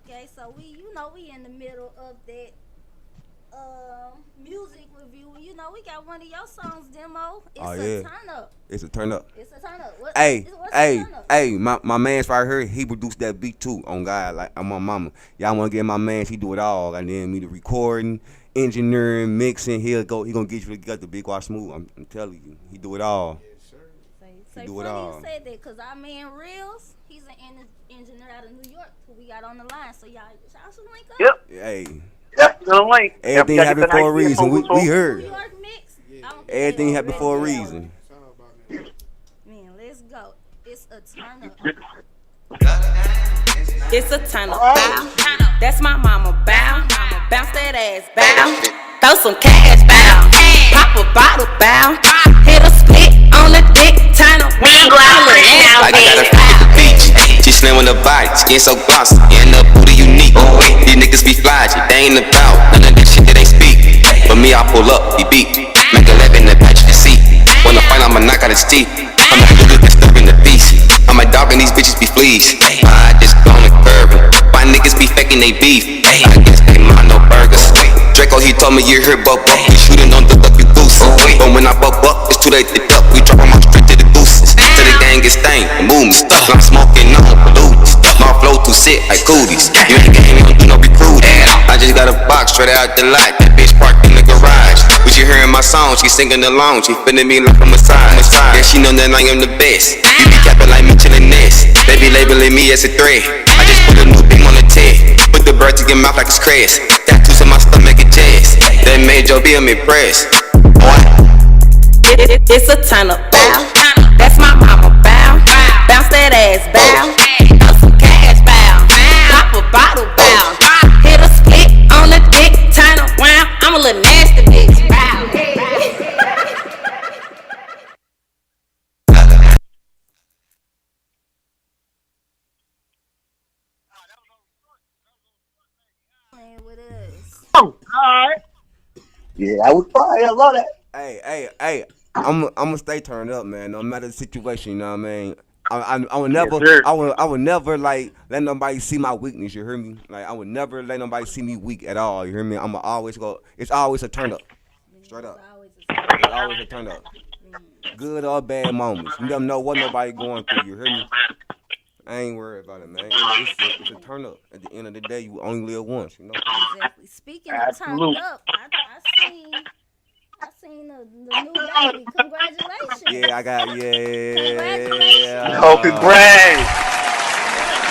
Okay, so we in the middle of that music review. We got one of your songs, Demo. It's a turn up. It's a turn up. It's a turn up. What's Hey, a turn up? my man's right here. He produced that beat too. On God, like I'm my mama. Y'all wanna get my man? He do it all. And then me the recording, engineering, mixing. He gonna get you together. Big Watch Smooth. I'm telling you, he do it all. Say do it funny all. you said that because our man Reelz, he's an engineer out of New York who we got on the line. So y'all should link up. Yep. Hey, That's the link. everything happened for a reason. We New heard. York mix. I don't think Everything they happened for a already know. reason. Man, let's go. It's a turn up. It's a turn up. Bow. That's my mama. Bow. Bounce that ass. Bow. Throw some cash. Bow. Pop a bottle. Bow. Hit a split on the dick. Turn up. I got her at the beach. She slim on the body, skin so glossy, and the booty unique. These niggas be flashy, they ain't about none of that shit that they speak. For me, I pull up, he beat. Make a left in the patch of the seat. Wanna fight, I'ma knock out his teeth. I'm a nigga disturbing the beast. I'm a dog and these bitches be fleas. I just go on the curb. Why niggas be faking they beef? I guess they mind no burgers. Draco, he told me you hear buck buck. We shooting on the lucky goose. But when I buck buck, it's too late to duck. We drop 'em off straight to the gooses. Till the gang gets stained, the movement stuck. I'm smoking on pollutants. My flow too sick like cooties. You ain't game, you don't do no recruiting. I just got a box straight out the lot. That bitch parked in the garage. When she hearing my song, she singing along. She feeling me like a massage. Yeah, she know that I am the best. You be capping like Mitchell and Ness. They be labeling me as a threat. I just put a new beam on the tag. Put the bird to your mouth like it's crest. Tattoos in my stomach and chest. That made your be impressed. It's a turn up. Bow. That's my mama. Bow. Bounce that ass. Bow. Throw some cash. Bow. Pop a bottle. Bow. Hit a split on the dick. Turn around. I'm a little nasty bitch. Bow. Playing with us. Oh, all right. Yeah, I was fire. I love that. Hey, I'm gonna stay turned up, man. No matter the situation, you know what I mean. I would Yes, never, sir. I would never like let nobody see my weakness. You hear me? Like I would never let nobody see me weak at all. You hear me? I'ma always go. It's always a turn up, straight up. It's always a turn up. Good or bad moments. You never know what nobody going through. You hear me? I ain't worried about it, man. It's a turn up. At the end of the day, you only live once. You know. Exactly. Speaking of turned Absolutely. up, I seen the new baby. Congratulations. Yeah, I got Congratulations. Oh, congrats.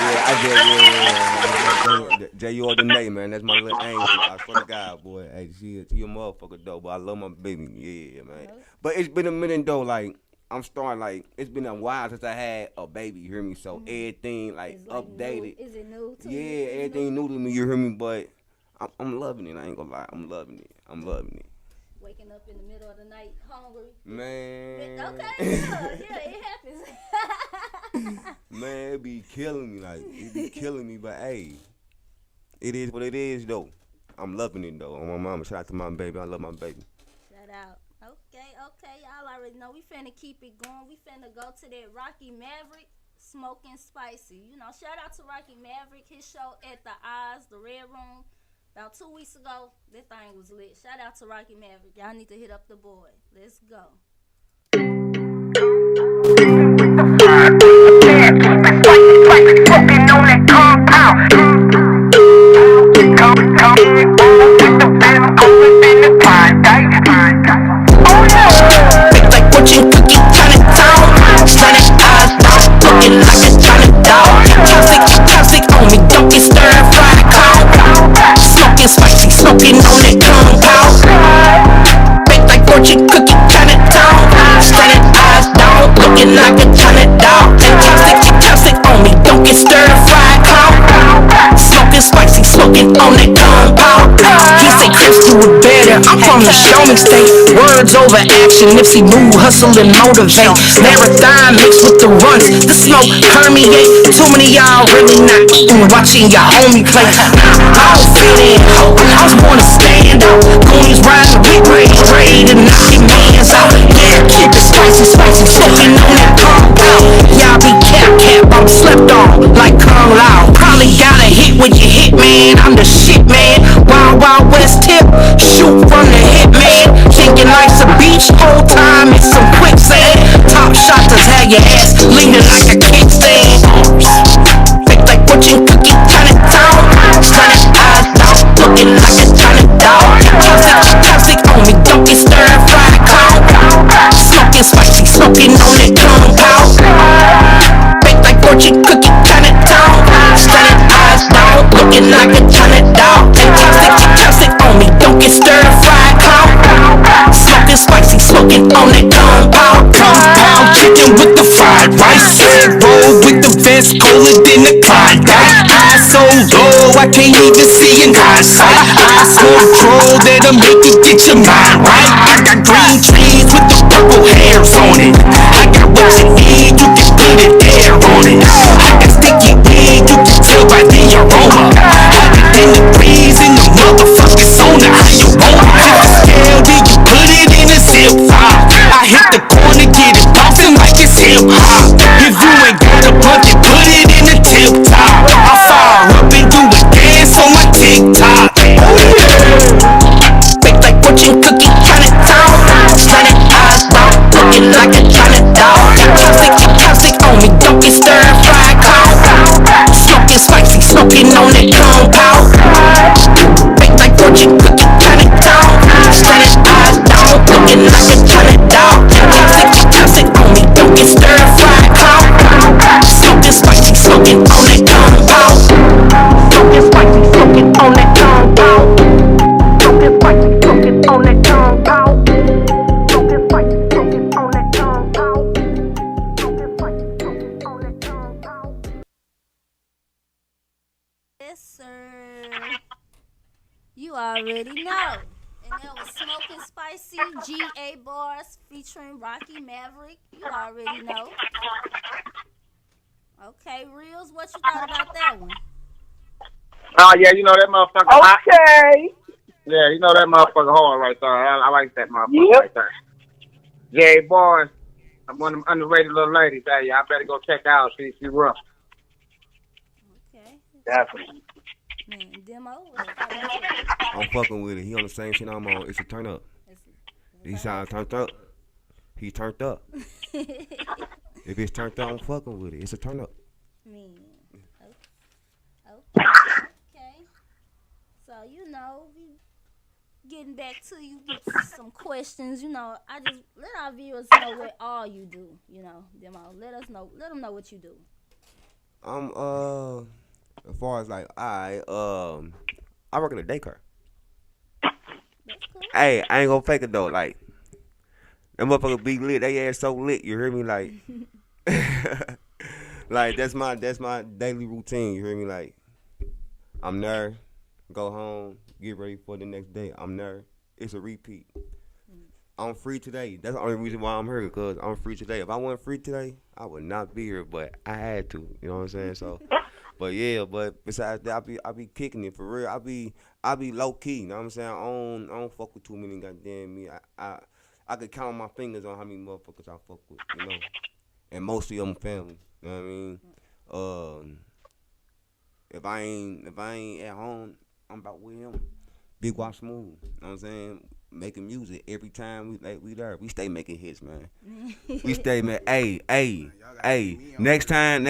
Yeah, I did. Yeah. Jay, you or the name, man. That's my little angel. I swear to God, boy. Hey, she a motherfucker though, but I love my baby. Yeah, man. But it's been a minute though. Like I'm starting. Like it's been a while since I had a baby. You hear me? So everything like It's updated. New. Is it new to Yeah, you? everything new to me. You hear me? But I'm loving it. I ain't gonna lie. I'm loving it. Waking up in the middle of the night hungry. Man. Okay, yeah, it happens. Man, it be killing me. Like it be killing me. But hey, it is what it is though. I'm loving it though. On my mama, shout out to my baby. I love my baby. Shout out. Okay, y'all already know we finna keep it going. We finna go to that Rocky Maverick Smoking Spicy. You know, shout out to Rocky Maverick. His show at the Oz, the Red Room, about 2 weeks ago. That thing was lit. Shout out to Rocky Maverick. Y'all need to hit up the boy. Let's go. Smoking on that compound. Like fortune cookie, Chinatown. Shining eyes, looking like a China dog. Chopstick on me, don't get stir fried cow. Smoking spicy, smoking on that compound. Baked like fortune cookie, Chinatown. Shining eyes down, looking like a China dog. Chopstick on me, don't get stir fried cow. Smoking spicy, smoking on that compound. He say Chris do it better. I'm from the show me state. Words over action, Nipsey move, hustle and motivate. Marathon mixed with the runs, the smoke permeate. Too many y'all really not eating, watching your homie play. I don't fit in, I was born to stand out. Goonies riding with ready to knock your mans out. Yeah, keep it spicy, smoking on that compound. Y'all be cap, I'm slept on like Kung Lao. Probably got a hit when you hit, man. I'm the shit, man. Wild West tip, shoot from the hip, man. Thinking life's a beach, whole time it's some quicksand. Top shotters have your ass leaning like a kickstand. Fake like fortune cookie, Chinatown. Shining eyes down, looking like a China dog. Chopstick on me, don't get stir fried cow. Smoking spicy, smoking on that compound. Fake like fortune cookie, Chinatown. Shining eyes down, looking like a China dog. Chopstick on me, don't get stir fried cow. Smoking spicy, smoking on that compound. Compound chicken with the fried rice. Egg roll with the vest, colder than the Klondike. Eyes so low, I can't even see in hindsight. I smoke troll that'll make you get your mind right. I got green trees with the purple hairs on it. I got what you need, you can put it there on it. I got sticky weed, you can tell by the aroma. In the breeze, in the motherfucking sauna. How you want it? If it's scale, then you put it in a zip file. I hit the corner, get it bouncing like it's hip hop. If you ain't got a bucket, put it in the tip top. I fire up and do a dance on my TikTok. Baked like fortune cookie, Chinatown. Shining eyes down, looking like a China dog. Chopstick on me, don't get stir fried cow. Smoking spicy, smoking on that compound. Baked like fortune cookie, Chinatown. Shining eyes down, looking like a China dog. Chopstick on me, don't get stir fried cow. Smoking spicy, smoking on that compound. Smoking spicy, smoking on that compound. Smoking spicy, smoking on that compound. Smoking spicy, smoking on that compound. Smoking spicy, smoking on that compound. Yes, sir. You already know. And that was Smoking Spicy GA Bars featuring Rocky Maverick. You already know. Okay, Reelz, what you thought about that one? Oh, yeah, you know that motherfucker hot. Okay. Yeah, you know that motherfucker hard right there. I like that motherfucker right there. Jay Boy, I'm one of them underrated little ladies. Hey, y'all better go check her out. She rough. Okay. Definitely. Man, Demo. I'm fucking with it. He on the same shit I'm on. It's a turn up. He sound turned up. He turned up. If it's turned up, I'm fucking with it. It's a turn up. Man. Okay. So, we getting back to you with some questions. I just let our viewers know what all you do. Demo. Let them know what you do. As far as like I work in a daycare. That's cool. Hey, I ain't gonna fake it though. Like, them motherfuckers be lit. They ass so lit. You hear me? Like, like that's my daily routine. You hear me? Like, I'm there, go home, get ready for the next day. I'm there. It's a repeat. I'm free today. That's the only reason why I'm here, because I'm free today. If I wasn't free today, I would not be here, but I had to. You know what I'm saying? So, but yeah, but besides that, I be kicking it for real. I be low key. You know what I'm saying? I don't fuck with too many goddamn me. I could count on my fingers on how many motherfuckers I fuck with, and mostly of them family. You know what I mean? If I ain't at home, I'm about with him. Big Wop Smooth. You know what I'm saying? Making music every time we there. We stay making hits, man. We stay, man. Hey. Next time,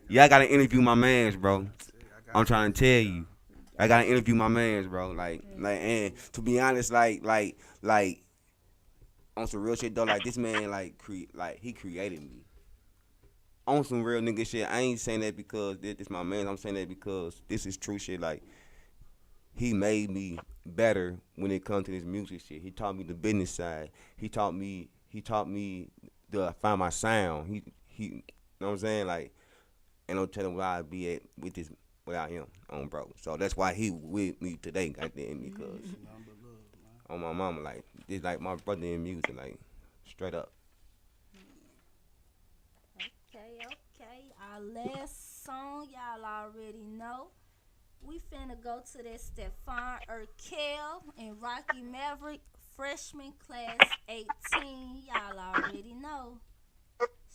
y'all gotta interview my mans, bro. I'm trying to tell you. I gotta interview my mans, bro. Like, and to be honest, like on some real shit though, like this man, he created me. On some real nigga shit. I ain't saying that because this my man. I'm saying that because this is true shit. Like, he made me better when it comes to this music shit. He taught me the business side. He taught me to find my sound. He you know what I'm saying? Like, ain't no telling where I'd be at with this without him on, bro. So that's why he with me today, goddamn, because on my mama, like, it's like my brother in music, like, straight up. Okay. Our last song, y'all already know. We finna go to that Stefan Urkel and Rocky Maverick, freshman class 18. Y'all already know.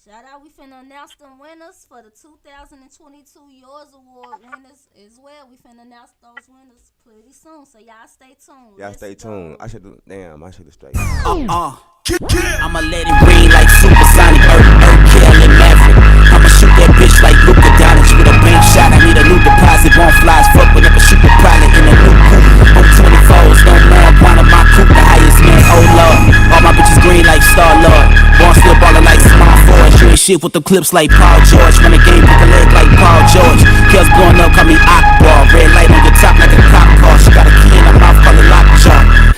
Shout out, we finna announce them winners for the 2022 Yours Award winners as well. We finna announce those winners pretty soon, so y'all stay tuned. Y'all stay tuned. I should've straight. I'ma let it ring like supersonic, Urkel and Maverick. I'ma shoot that bitch like Luka Doncic with a bank shot. I need a new deposit, won't fly as fuck, but never shoot the pilot in a new coupe. I'm 24s, no marijuana, my coupe, the highest man, oh lord. All my bitches green like Star-Lord. Born still ballin' like small forwards. You ain't shit with the clips like Paul George. Run the game, pick a leg like Paul George. Girls blowing up, call me Akbar. Red light on your top like a cop car. She got a key in her mouth, call it lockjaw.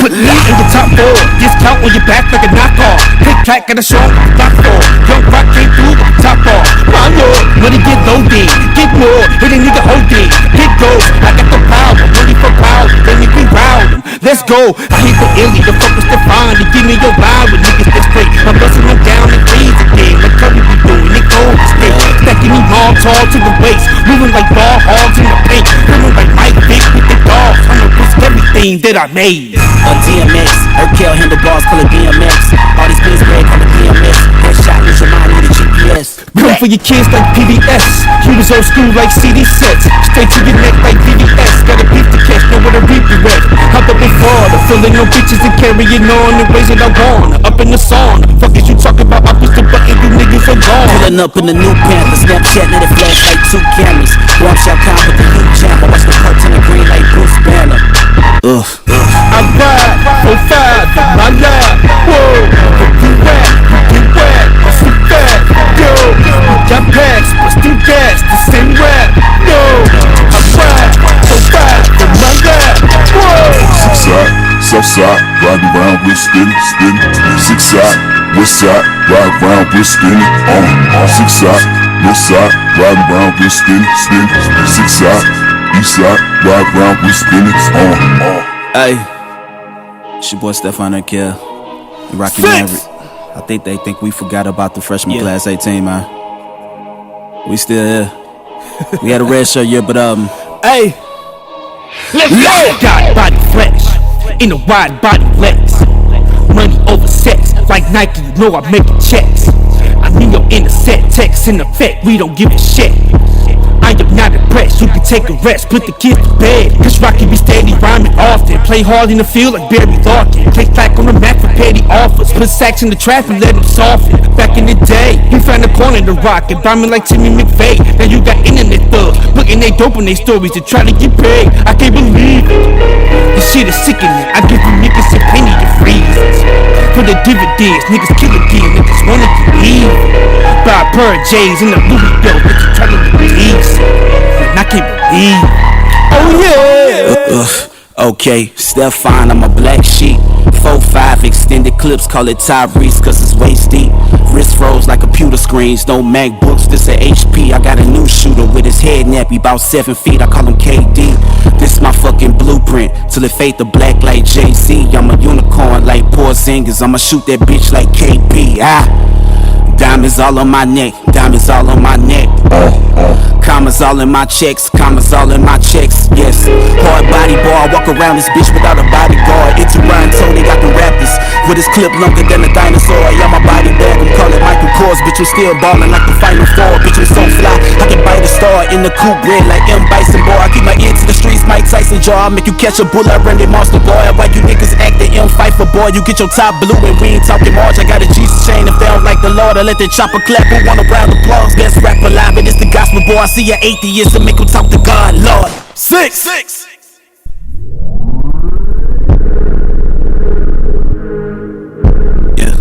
Put lead in the top four. Discount on your back like a knockoff. Pick track at a show, block four. Young rock came through with the top off. My lord, money get loaded. Get more, hit a nigga hold it. Get gold, I got the power. Money for power, let me be round. Let's go, I hit the illy. The focus to find to give me your vibe with niggas that straight. I'm busting them down and crazy again. Like Curry be doing it gold stick. Stacking me long, tall to the waist. Moving like ball hogs in the paint. Feeling like Mike Vick with the dogs. I'ma risk everything that I made. DMX, Urkel handlebars, call it BMX. All these things red, call it BMX. Headshot, lose your mind, need a GPS. Come for your kids like PBS. He was old school like CD sets. Straight to your neck like VVS. Got a beef to catch, know where to reap you at. Hop up in Florida, filling no bitches and carrying on the ways that I want. Up in the sauna, fuck is you talking about? I push the button, you niggas are gone. Pulling up in the new Panther, Snapchat, let it flash like 2 cameras. Warm shot count with the new champ. I watch the curtain of green like Bruce Banner. I ride, 05, my life, whoa. You wet, you get wet, I see that, yo. Got packs, but still gas, the same rap, yo. I ride, 05, for my life, whoa. 6 side, south side, riding around with spinning. 6 side, west side, ride around with spinning. 6 side, north side, riding around with spinning. 6 side, east side, ride around with spinning. Hey, it's your boy Stefan Urkel and Rocky Maverick. I think they think we forgot about the freshman class 18, man. We still here. We had a red shirt year, but hey, let's go. God body flesh in a wide body flex. Money over sex. like Nike, you know I'm making checks. I mean your intercept text in effect, we don't give a shit. I am not impressed, you can take a rest, put the kids to bed. Cause Rocky be steady rhyming often. Play hard in the field like Barry Larkin. Take back on the Mac for petty offers. Put sacks in the trap and let him soften. Back in the day, he found a corner to rock and rhyming like Timmy McVeigh. Now you got internet thugs, putting they dope in they stories to try to get paid. I can't believe it, this shit is sickening. I give you niggas a penny to freeze. For the dividends, niggas kill again, niggas wanna get even. Buy a pair of J's in the Louis belt, niggas trying to release. And I can't believe. Oh yeah. Okay, Stefan, I'm a black sheep. 4-5 extended clips, call it Tyrese, cause it's waist deep. Wrist froze like computer screens, no MacBooks, this a HP. I got a new shooter with his head nappy, about 7 feet, I call him KD. This my fucking blueprint, till it fade the black like Jay-Z. I'm a unicorn like Porzingis, I'ma shoot that bitch like KP. Diamonds all on my neck, diamonds all on my neck. Commas all in my checks, commas all in my checks, yes. Hard body boy, I walk around this bitch without a bodyguard. It's a Ryan Tony, got the Raptors with his clip longer than a dinosaur. Yeah, my body bag, I'm calling Michael Kors. Bitch, I'm still ballin' like the Final Four. Bitch, I'm so fly, I can bite a star in the coupe red like M. Bison, boy. I keep my ear to the streets, Mike Tyson jaw. I make you catch a bullet, Randy Monster, boy. Why you niggas act the M fight for, boy? You get your top blue and we ain't talking March. I got a Jesus chain, if they don't like the Lord, I let the chopper clap. Who want a round of applause? Best rap alive, but it's the gospel, boy. I see an atheist and make him talk to God, Lord. Six. Yeah.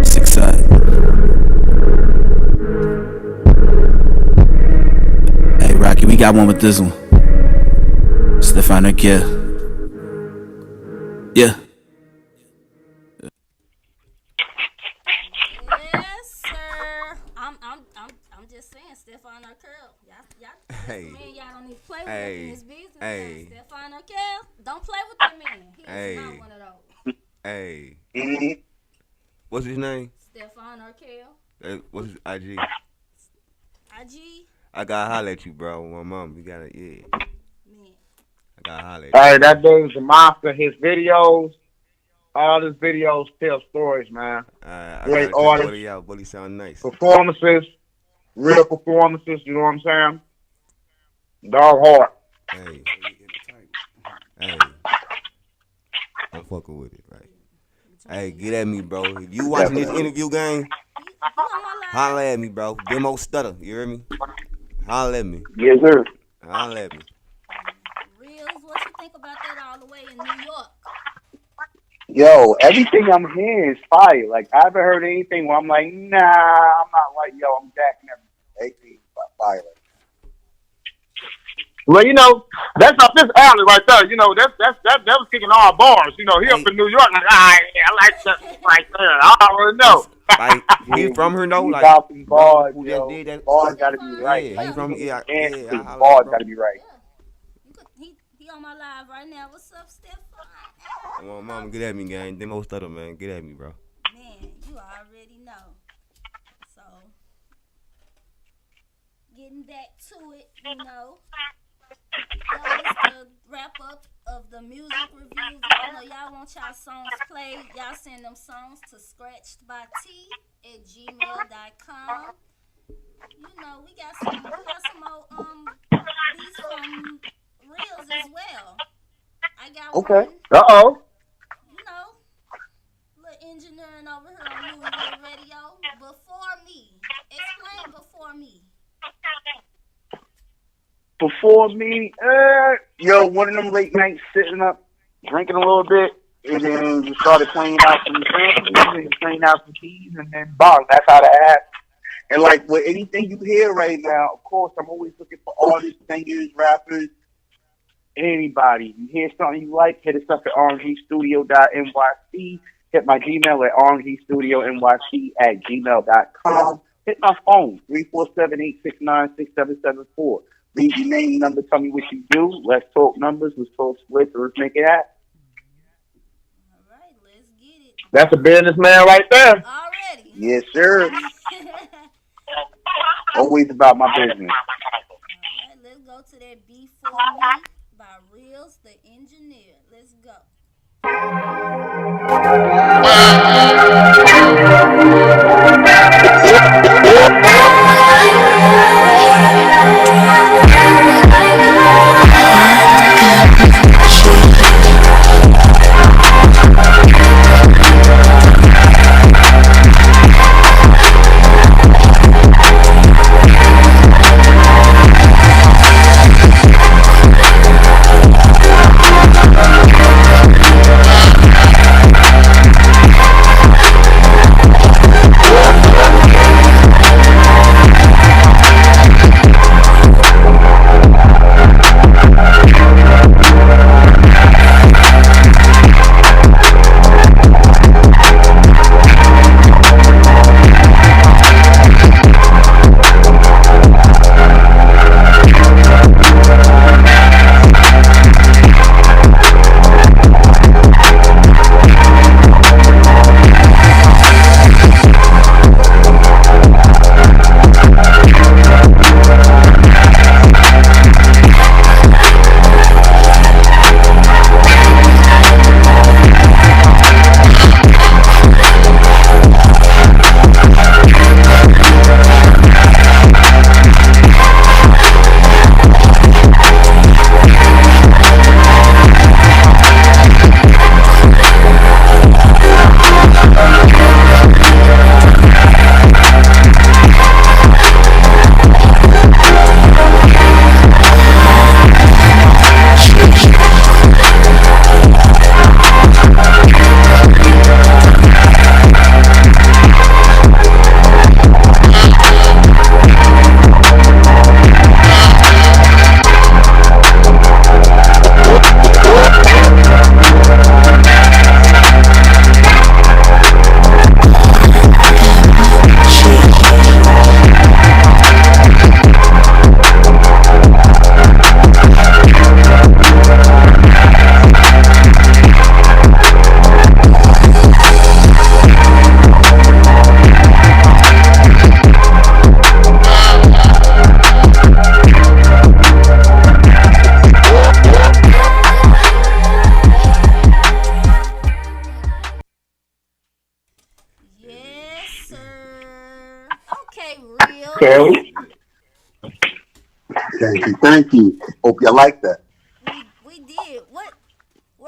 6 side. Hey, Rocky, we got one with this one. Stefan, yeah. Yeah. Yes, sir. I'm just saying, Stefan Urkel. Y'all, Hey. man, y'all don't need to play with Hey. him in his business. Hey. Stefan Urkel, don't play with that man. He Hey. is not one of those. Hey. What's his name? Stefan Urkel. What's his IG? IG. I gotta holler at you, bro. My mom, you gotta, yeah. Man. I gotta holler at you. Hey, that dude's a monster. His videos, all his videos tell stories, man. I Great gotta check artist. Buddy out. Buddy sound nice. Performances, real performances, you know what I'm saying? Dog hard. Hey. I'm fucking with it, right? Hey, get at me, bro. If you watching this interview, gang, holla at me, bro. Demo Studda, you hear me? Holla at me. Yes, sir. Holla at me. Reelz, what you think about that all the way in New York? Yo, everything I'm hearing is fire. Like, I haven't heard anything where I'm like, nah, I'm not like, yo, I'm jacking everything. Everything's fire. Well, you know, that's up this alley right there. You know, that was kicking all bars. You know, he up in New York, like, yeah, I like that right there. I already know. Like, he from her, no? He Like, got some bars, who yo. just did that? Bars gotta be right. Yeah, he from, yeah, His I bars gotta be right. He on my live right now. What's up, Stefan? Come on, mama, get at me, gang. Demo Studda, man. Get at me, bro. Man, you already know. So, getting back to it, you know. That was the wrap up of the music reviews. I know y'all want y'all songs played. Y'all send them songs to scratchedbyt@gmail.com. You know, we got some more beats from Reelz as well. I got Okay. one. You know, little engineering over here on Louisville Radio. Before me. Explain before me. Before me, yo, one of them late nights sitting up, drinking a little bit, and then just started playing out some samples and playing out some keys, and then bang, that's how that happened. And like with anything you hear right now, of course, I'm always looking for artists, singers, rappers, anybody. You hear something you like, hit us up at rmgstudio.nyc. Hit my Gmail at rmgstudioNYC@gmail.com. Hit my phone, 347-869-6774. Leave your name, number, tell me what you do. Let's talk numbers, let's talk splits, let's make it happen. All right, let's get it. That's a businessman right there. Already. Yes, sir. Always about my business. All right, let's go to that Before Me by Reelz the Engineer. Let's go. Okay, Reelz. Okay. Thank you. Hope you like that. We did. Where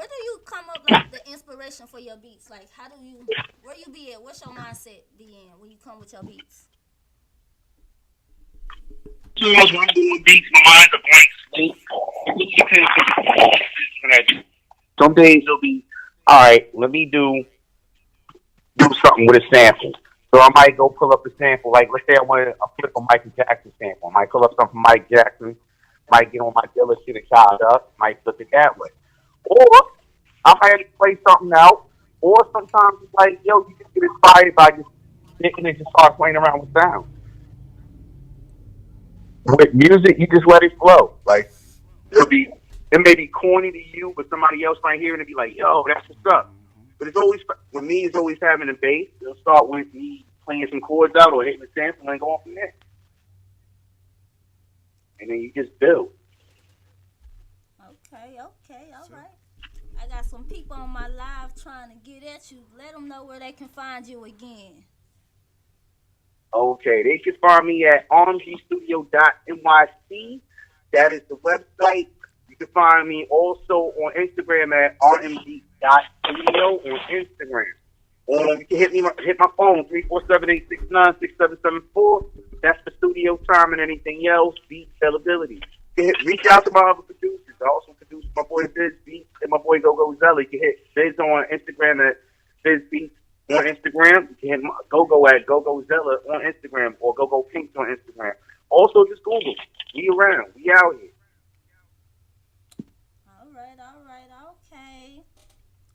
do you come up like the inspiration for your beats? Like how do you where you be at? What's your mindset be in when you come with your beats? Sometimes when I'm doing beats, my mind's a blank slate. Some days it'll be, all right, let me do something with a sample. So I might go pull up a sample. Like, let's say I want to flip a Michael Jackson sample. I might pull up something from Mike Jackson. Might get on my dealer shit and chop it up. Might flip it that way. Or I might play something out. Or sometimes it's like, yo, you just get inspired by just sitting and just start playing around with sound. With music, you just let it flow. Like, it may be corny to you, but somebody else might hear it and be like, yo, that's what's up. But it's always, with me, it's always having a bass. It'll start with me playing some chords out or hitting a sample and go on from there. And then you just build. Okay, all right. I got some people on my live trying to get at you. Let them know where they can find you again. Okay, they can find me at rmgstudio.nyc. That is the website. You can find me also on Instagram at rmg.studio on Instagram. Or you can hit my phone, 347-869-6774. That's the studio time and anything else, beat availability. Reach out to my other producers. I also produce my boy Biz Beats and my boy Go Zella. You can hit Biz on Instagram at Biz Beats on Instagram. You can hit Go at Go Zella on Instagram or Go Pinks on Instagram. Also, just Google. We around. We out here. All right, okay.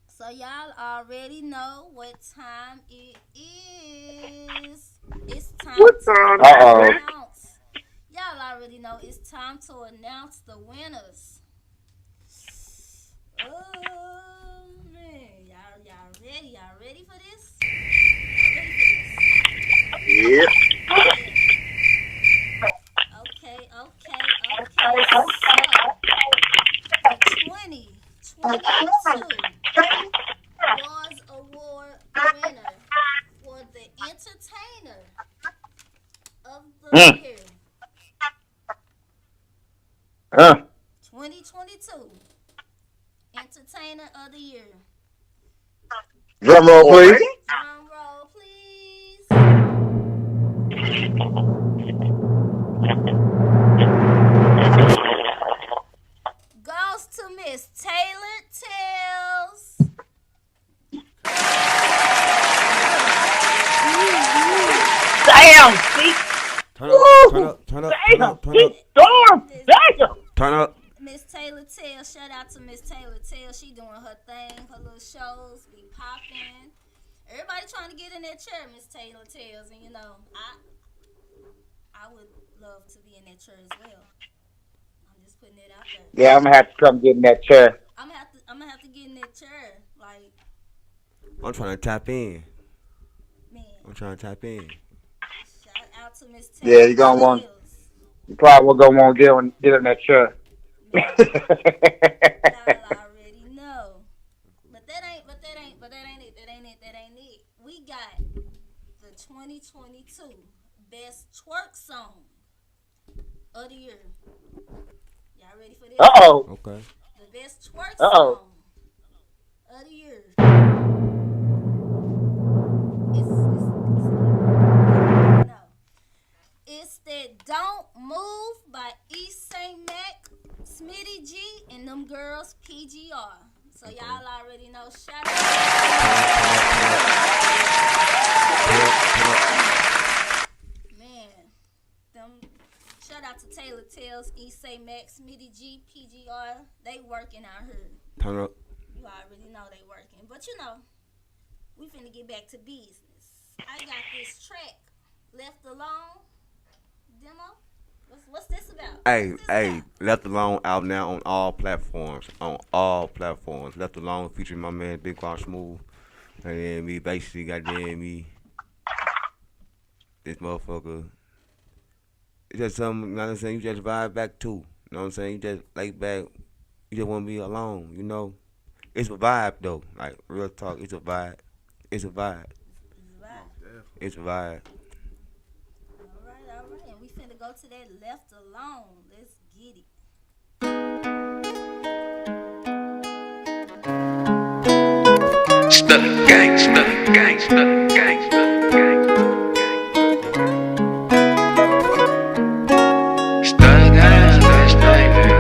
So y'all already know what time it is. It's time to announce. Y'all already know it's time to announce the winners. Oh man, y'all ready? Y'all ready for this? Yeah. Okay. So, the 2022 Wars Award winner for the Entertainer of the Year. 2022 Entertainer of the Year. Drum roll, please. Drum roll, please. Goes to Miss Taylor Tales. Damn, see? Turn up. Miss Taylor Tales, shout out to Miss Taylor Tales. She doing her thing, her little shows be popping. Everybody trying to get in that chair, Miss Taylor Tales, and you know, I would love to be in that chair as well. I'm just putting it out there. Yeah, I'm gonna have to come get in that chair. I'm gonna have to get in that chair. Like, I'm trying to tap in. Man. I'm trying to tap in. Shout out to Miss Taylor. Yeah, you gonna want. You probably will go on get in that chair. Y'all already know. But that ain't it. We got the 2022 Best Twerk Song of the Year. Y'all ready for this? Uh-oh. Okay. The Best Twerk Song of the Year. It's that Don't Move by East St. Mac, Smitty G, and them girls PGR. So y'all already know. Shout out. Man, shout out to Taylor Tales, East St. Mac, Smitty G, PGR. They working out here. Turn up. You already know they working. But you know, we finna get back to business. I got this track, Left Alone, demo. What's this about? Hey, Left Alone out now on all platforms. Left Alone featuring my man Big Quad Smooth. And then me basically goddamn me. This motherfucker. It's just something, you know what I'm saying? You just vibe back too. You know what I'm saying? You just lay back. You just want to be alone, you know? It's a vibe though. Like, real talk, it's a vibe. It's a vibe. It's a vibe. we finna go to that Left Alone. Let's get it. Studda gang, Studda gang, Studda gang, Studda gang. Studda gang, that's baby.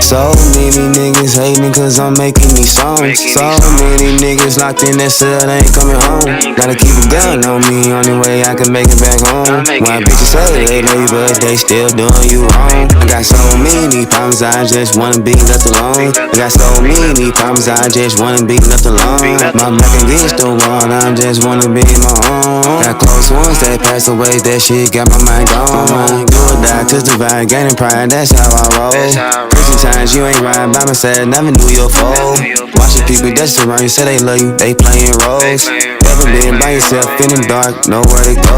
So many niggas hating cause I'm making these songs. So many niggas locked in that cell, they ain't coming home. Gotta keep a gun on me, only way I can make it back home. Why bitches say they love you, but they still doing you wrong. I got so many problems, I just wanna be left alone. I got so many problems, I just wanna be left alone. My back against the wall, I just wanna be my own. Got close ones that passed away, that shit got my mind gone. Do or die, cause the vibe gaining pride, that's how I roll. Times you ain't riding by myself, never knew your foe. Watching people that's around you say they love you, they playing roles. Never been by yourself in the dark, nowhere to go.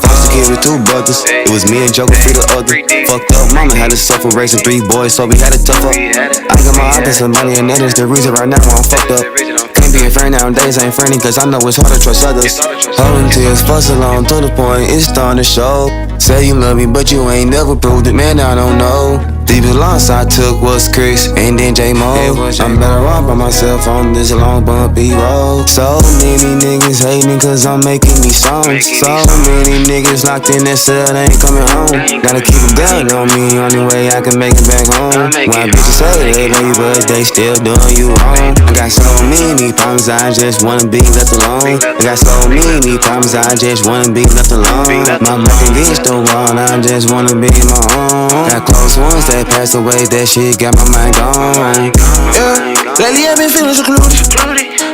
Foster kid with 2 brothers, it was me and Joker for the other. Fucked up, mama had to suffer, raising 3 boys, so we had to tough up. I got my options and money, and that is the reason right now I'm fucked up. Can't be a friend nowadays, I ain't friendly, cause I know it's hard to trust others. Holding tears, fuss along to the point it's starting to show. Say you love me, but you ain't never proved it, man, I don't know. Deepest loss I took was Chris and then J-Mo. I'm better off by myself on this long bumpy road. So many niggas hating cause I'm making these songs. So many niggas locked in that cell, they ain't coming home. Gotta keep a gun on me, only way I can make it back home. Why bitches say they love you, but they still doing you wrong. I got so many problems, I just wanna be left alone. I got so many problems, I just wanna be left alone. My back against the wall, I just wanna be my own. Got close ones that passed away, that shit got my mind gone. Yeah, lately I've been feeling secluded.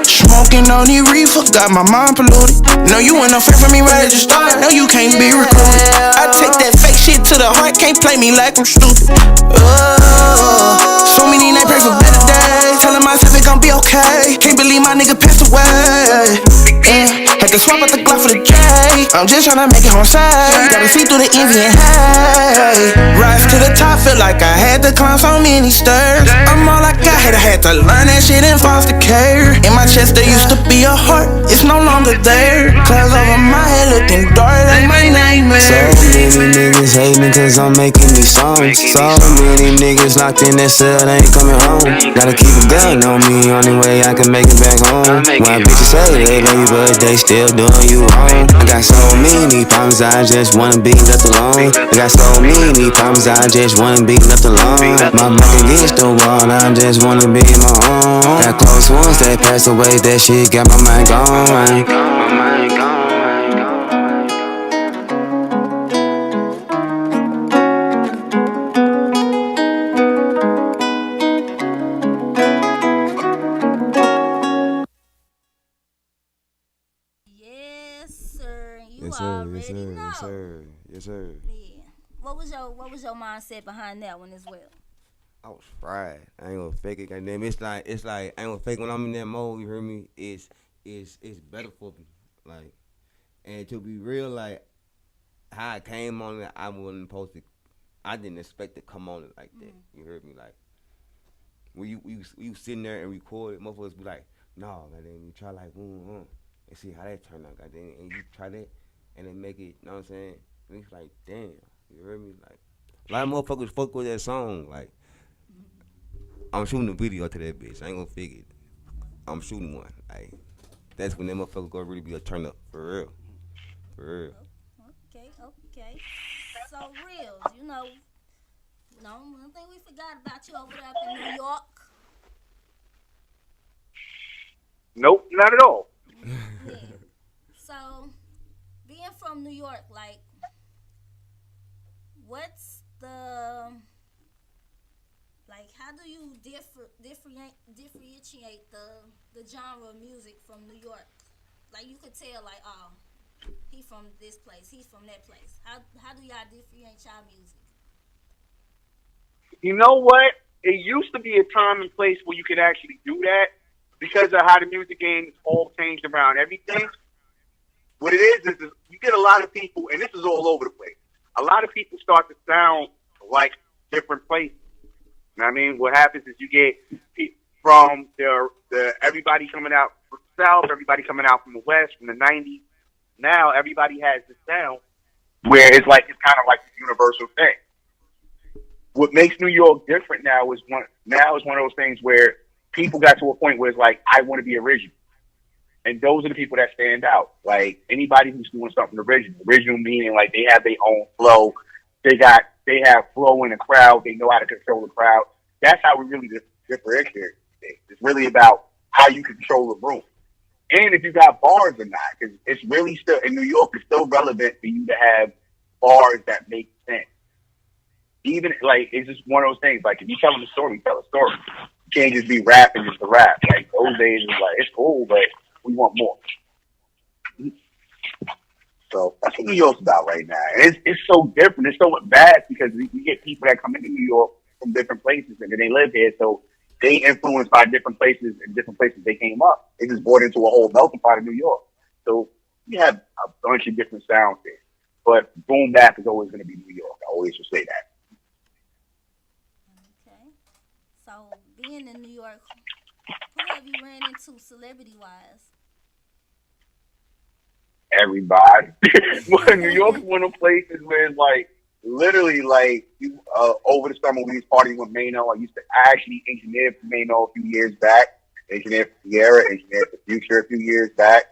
Smoking on the reefer, got my mind polluted. No, you ain't no friend for me right at the start. No, you can't be recruited. I take that fake shit to the heart, can't play me like I'm stupid. So many nights pray for better days, telling myself it gon' be okay. Can't believe my nigga passed away. Had to swap out the Glock for the J. I'm just tryna make it home safe. Gotta see through the envy and hate. Rise to the top, feel like I had to climb so many stairs. I'm all like I had to learn that shit in foster care. In my chest there used to be a heart, it's no longer there. Clouds over my head looking dark like my nightmare. So many niggas hating cause I'm making these songs. So many niggas locked in that cell, they ain't coming home. Gotta keep a gun on me, only way I can make it back home. Why bitches say they love you, but they still doing you wrong. I got so many problems, I just wanna be left alone. I got so many problems, I just wanna be left alone. My back against the wall, I just wanna be my own. Got close ones that passed away, that shit got my mind gone. Yes, sir. Yeah. What was your mindset behind that one as well? I was fried. I ain't gonna fake it. Goddamn, it's like I ain't gonna fake when I'm in that mode. You hear me? It's better for me. Like, and to be real, like how I came on it, I wasn't supposed to. I didn't expect to come on it like that. You heard me? Like when you sitting there and record it, motherfuckers be like, no, goddamn, you try like boom, and see how that turn out, goddamn, and you try that and then make it. You know what I'm saying? And it's like, damn, you heard me? Like a lot of motherfuckers fuck with that song, like. I'm shooting a video to that bitch. I ain't gonna figure it. I'm shooting one. Like, that's when that motherfucker gonna really be a turn up. For real. Okay. So, Reelz, you know, one thing we forgot about you over there up in New York. Nope, not at all. Yeah. So, being from New York, like, what's the... Like, how do you differentiate the genre of music from New York? Like, you could tell, like, oh, he from this place, he's from that place. How do y'all differentiate y'all music? You know what? It used to be a time and place where you could actually do that because of how the music game is all changed around everything. What it is you get a lot of people, and this is all over the place. A lot of people start to sound like different places. know what I mean? What happens is you get from the everybody coming out from the South, everybody coming out from the West, from the 90s. Now everybody has this sound where it's kind of like a universal thing. What makes New York different now is one of those things where people got to a point where it's like, I want to be original. And those are the people that stand out. Like anybody who's doing something original. Original meaning like they have their own flow. They have flow in the crowd. They know how to control the crowd. That's how we really differentiate. It's really about how you control the room. And if you got bars or not, because it's really still, in New York, it's still relevant for you to have bars that make sense. Even, like, it's just one of those things. Like, if you tell a story, tell a story. You can't just be rapping just to rap. Like, those days, it's like, it's cool, but we want more. So that's what New York's about right now. And it's so different. It's so bad because we get people that come into New York from different places and then they live here. So they influenced by different places and different places they came up. They just brought into a whole melting pot of New York. So you have a bunch of different sounds there. But boom bap is always going to be New York. I always will say that. Okay. So being in New York, who have you ran into celebrity-wise? Everybody. New York's one of the places where it's like, literally, like, you, over the summer we was partying with Mano. I actually engineered for Mano a few years back. Engineered for Sierra, engineered for Future a few years back.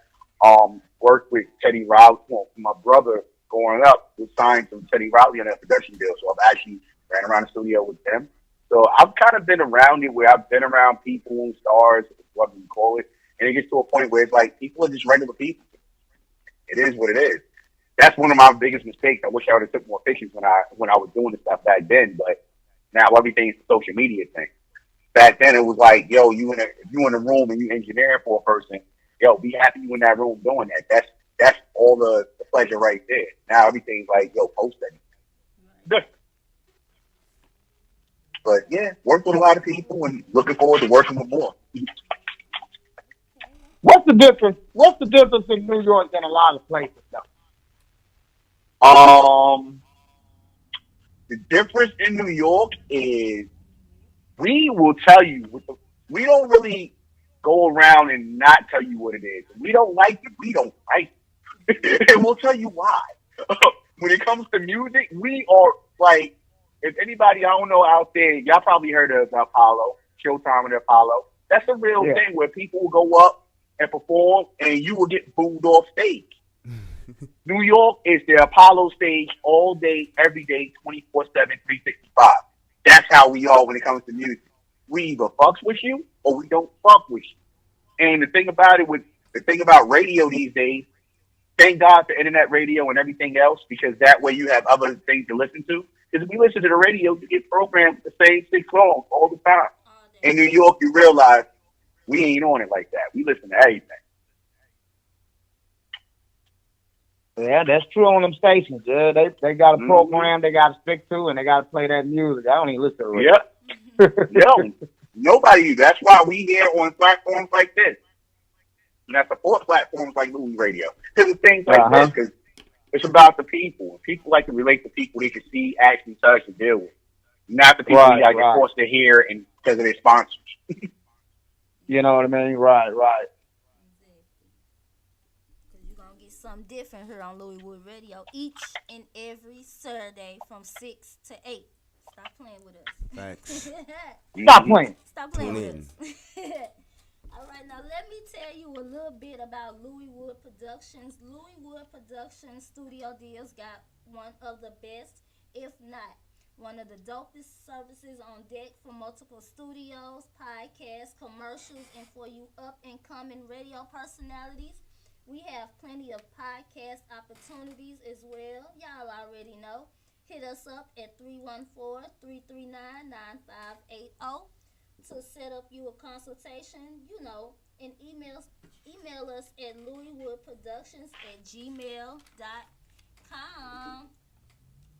Worked with Teddy Riley. Well, my brother growing up was signed to Teddy Riley on that production deal. So I've actually ran around the studio with them. So I've kind of been around it where I've been around people, stars, whatever you call it. And it gets to a point where it's like people are just regular people. It is what it is. That's one of my biggest mistakes. I wish I would have took more pictures when I was doing this stuff back then. But now everything's a social media thing. Back then it was like, yo, you in a room and you engineering for a person. Yo, be happy you in that room doing that. That's all the pleasure right there. Now everything's like, yo, post that. Good. But yeah, worked with a lot of people and looking forward to working with more. What's the difference? What's the difference in New York than a lot of places, though? The difference in New York is we will tell you. We don't really go around and not tell you what it is. We don't like it. We don't like it. And we'll tell you why. When it comes to music, we are like, if anybody I don't know out there, y'all probably heard of Apollo, Showtime and Apollo. That's a real thing where people will go up and perform and you will get booed off stage. New York is the Apollo stage all day, every day, 24/7, 365. That's how we are when it comes to music. We either fucks with you or we don't fuck with you. And the thing about radio these days, thank God for internet radio and everything else, because that way you have other things to listen to. Because if we listen to the radio, you get programmed with the same 6 songs all the time. In New York, you realize we ain't on it like that. We listen to everything. Yeah, that's true on them stations. Yeah, they got a program they got to stick to, and they got to play that music. I don't even listen to it. Yep. No, nobody. That's why we here on platforms like this. And I support platforms like Louis Radio. Because of things like this, because it's about the people. People like to relate to people they can see, actually touch, and deal with. Not the people you got to get forced to hear and because of their sponsors. You know what I mean? Right. Something different here on Louis Wood Radio each and every Saturday from 6 to 8. Stop playing with us. Facts. Stop playing. Stop playing with us. All right, now let me tell you a little bit about Louis Wood Productions. Louis Wood Productions studio deals got one of the best, if not one of the dopest services on deck for multiple studios, podcasts, commercials, and for you up-and-coming radio personalities. We have plenty of podcast opportunities as well. Y'all already know. Hit us up at 314-339-9580 to set up you a consultation, and email us at louiswoodproductions@gmail.com.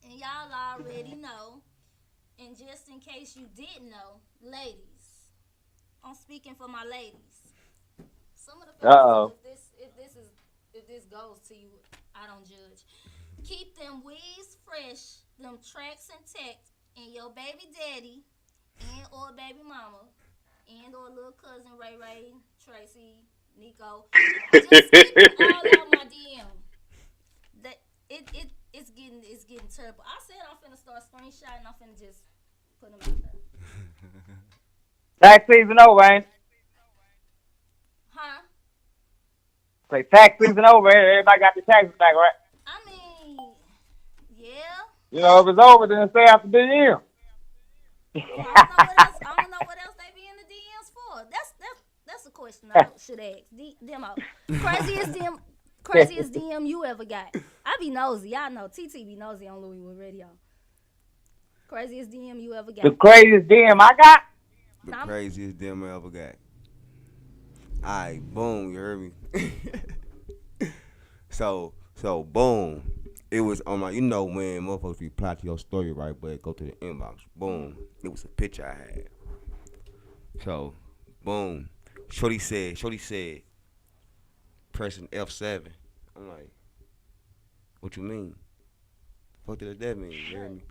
And y'all already know. And just in case you didn't know, ladies, I'm speaking for my ladies. Some of the fellas, if this goes to you, I don't judge. Keep them weaves fresh, them tracks intact, and your baby daddy and or baby mama, and or little cousin Ray Ray, Tracy, Nico. Just spit them all out my DM. That it's getting terrible. I said I'm finna start screenshotting. I'm finna just put them out there. Tax season over, ain't it? Huh? Say tax season over. Everybody got their taxes back, right? I mean, yeah. You know, if it's over, then stay after the year. I don't know what else they be in the DMs for. That's a question I should ask. Them out. Craziest DM you ever got. I be nosy. Y'all know TT be nosy on Louisville Radio. Craziest DM you ever got. The craziest DM I got? The craziest DM I ever got. Alright, boom, you heard me? So boom. It was on my, you know when motherfuckers reply to your story, right? But go to the inbox. Boom. It was a picture I had. So, boom. Shorty said, pressing F7. I'm like, what you mean? What did that mean? You hear me?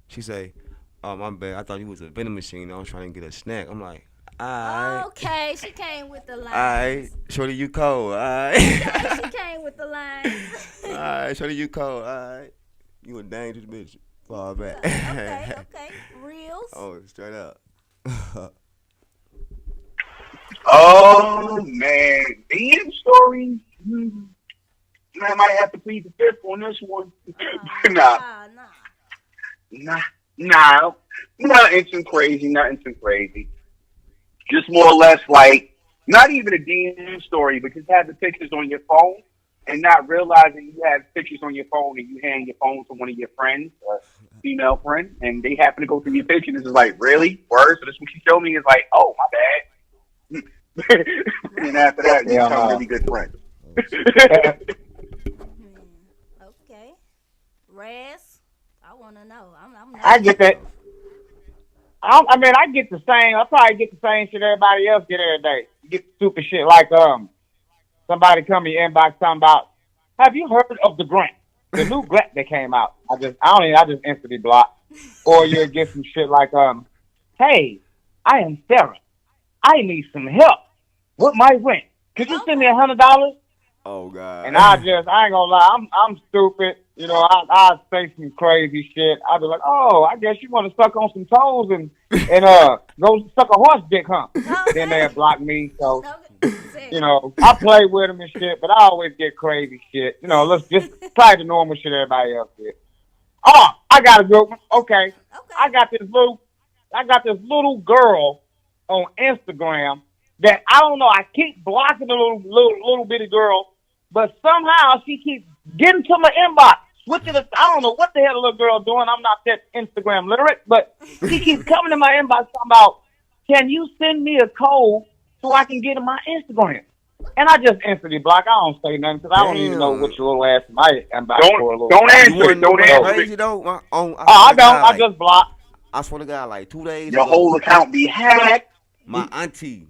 She say, oh, my bad. I thought you was a vending machine. I was trying to get a snack. I'm like, alright. Okay, she came with the lines. Alright, Shorty, you cold. Alright. Okay, she came with the lines. Alright, Shorty, you cold. Alright. You a dangerous bitch. Fall back. Okay. Reelz. Oh, straight up. Oh man, DM stories. I might have to plead the fifth on this one. Nah. Nothing too crazy. Just more or less like not even a DM story, but just have the pictures on your phone and not realizing you have pictures on your phone and you hand your phone to one of your friends, a female friend, and they happen to go through your picture and it's like, really? Word? So this what she showed me is like, oh, my bad. And after that, you become really good friends. Okay. Raz, I want to know. I get that. I get the same. I probably get the same shit everybody else get every day. You get stupid shit like somebody come in your inbox talking about, have you heard of the grant? The new grant that came out. I just instantly block. Or you'll get some shit like, hey, I am Sarah. I need some help with my rent. Could you send me $100? Oh God. And I ain't gonna lie, I'm stupid. You know, I say some crazy shit. I'll be like, oh, I guess you want to suck on some toes and go suck a horse dick, huh? Then they'll block me. So, you know, I play with them and shit, but I always get crazy shit. You know, let's just try the normal shit everybody else get. Oh, I got a good one. Okay. I got this little girl on Instagram that I don't know. I keep blocking the little bitty girl, but somehow she keeps getting to my inbox. I don't know what the hell the little girl doing. I'm not that Instagram literate, but she keeps coming to my inbox talking about, can you send me a code so I can get in my Instagram? And I just instantly block. I don't say nothing because I don't even know what your little ass might inbox for a little. Don't answer it. Don't answer it. I don't. I just block. I swear to God, like 2 days your whole account be hacked. My auntie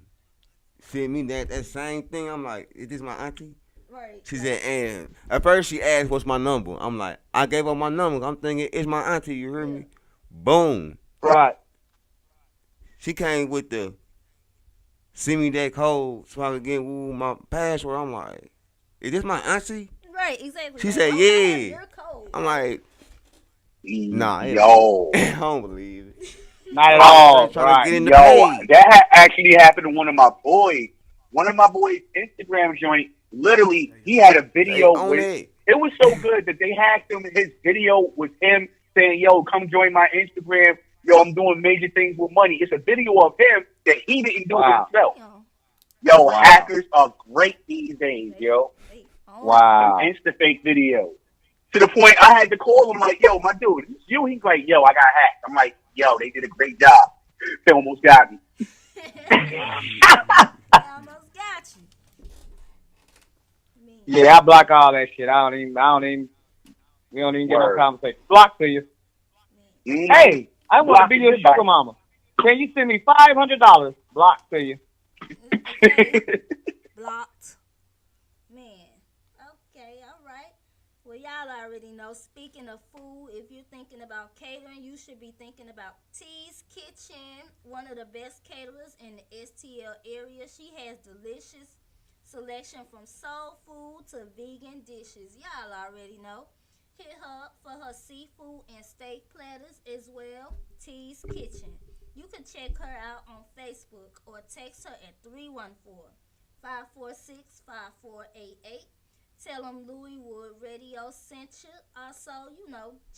sent me that same thing. I'm like, is this my auntie? Right. She said, and at first she asked, what's my number? I'm like, I gave her my number. I'm thinking, it's my auntie. You hear me? Boom. Right. She came with the, send me that code so I could get my password. I'm like, is this my auntie? Right, exactly. She said, yeah. I'm like, nah. Yo. I don't believe it. Not at all. Right. That actually happened to one of my boys. One of my boys' Instagram joint, literally, he had a video with it was so good that they hacked him. His video was him saying, yo, come join my Instagram. Yo, I'm doing major things with money. It's a video of him that he didn't do himself. Yo, hackers are great these days, yo. Wow. Insta fake video. To the point I had to call him like, yo, my dude, it's you? He's like, yo, I got hacked. I'm like, yo, they did a great job. They almost got me. Yeah, I block all that shit. We don't even get no conversation. Block to you. Mm-hmm. Hey, I want to be your sugar mama. Can you send me $500? Block to you. Blocked. Man. Okay, all right. Well, y'all y'all already know. Speaking of food, if you're thinking about catering, you should be thinking about T's Kitchen, one of the best caterers in the STL area. She has delicious selection from soul food to vegan dishes. Y'all already know. Hit her up for her seafood and steak platters as well. T's Kitchen. You can check her out on Facebook or text her at 314-546-5488. Tell them Louis Wood Radio sent you. Also,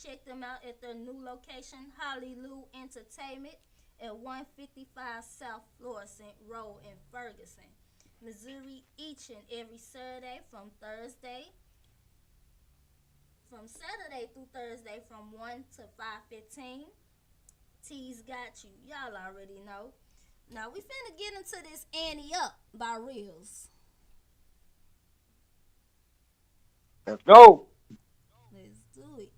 check them out at their new location, Hollywood Entertainment at 155 South Florissant Road in Ferguson, Missouri, each and every Saturday through Thursday from 1 to 5:15. T's got you. Y'all already know. Now we finna get into this Annie Up by Reelz. Let's go. Let's do it.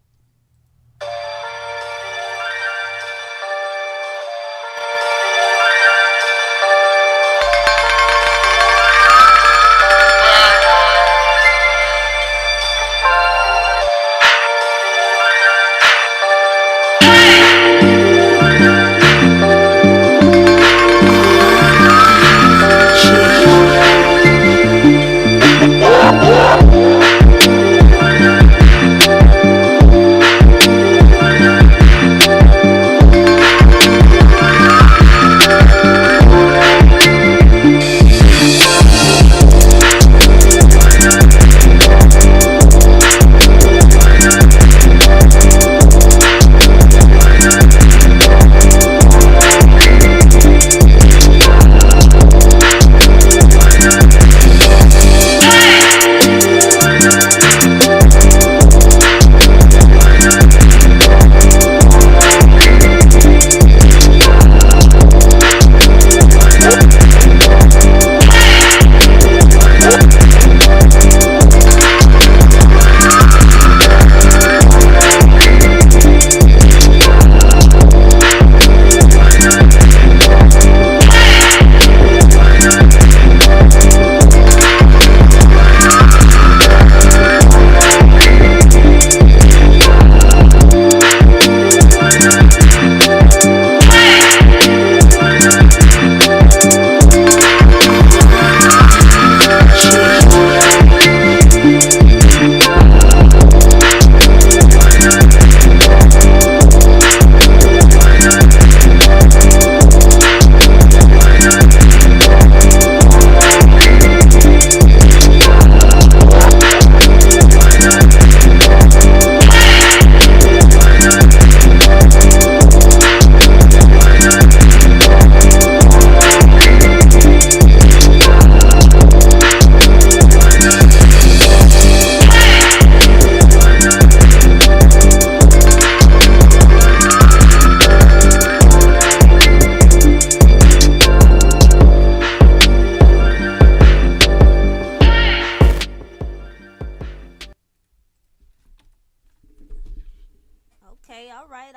Okay, all right.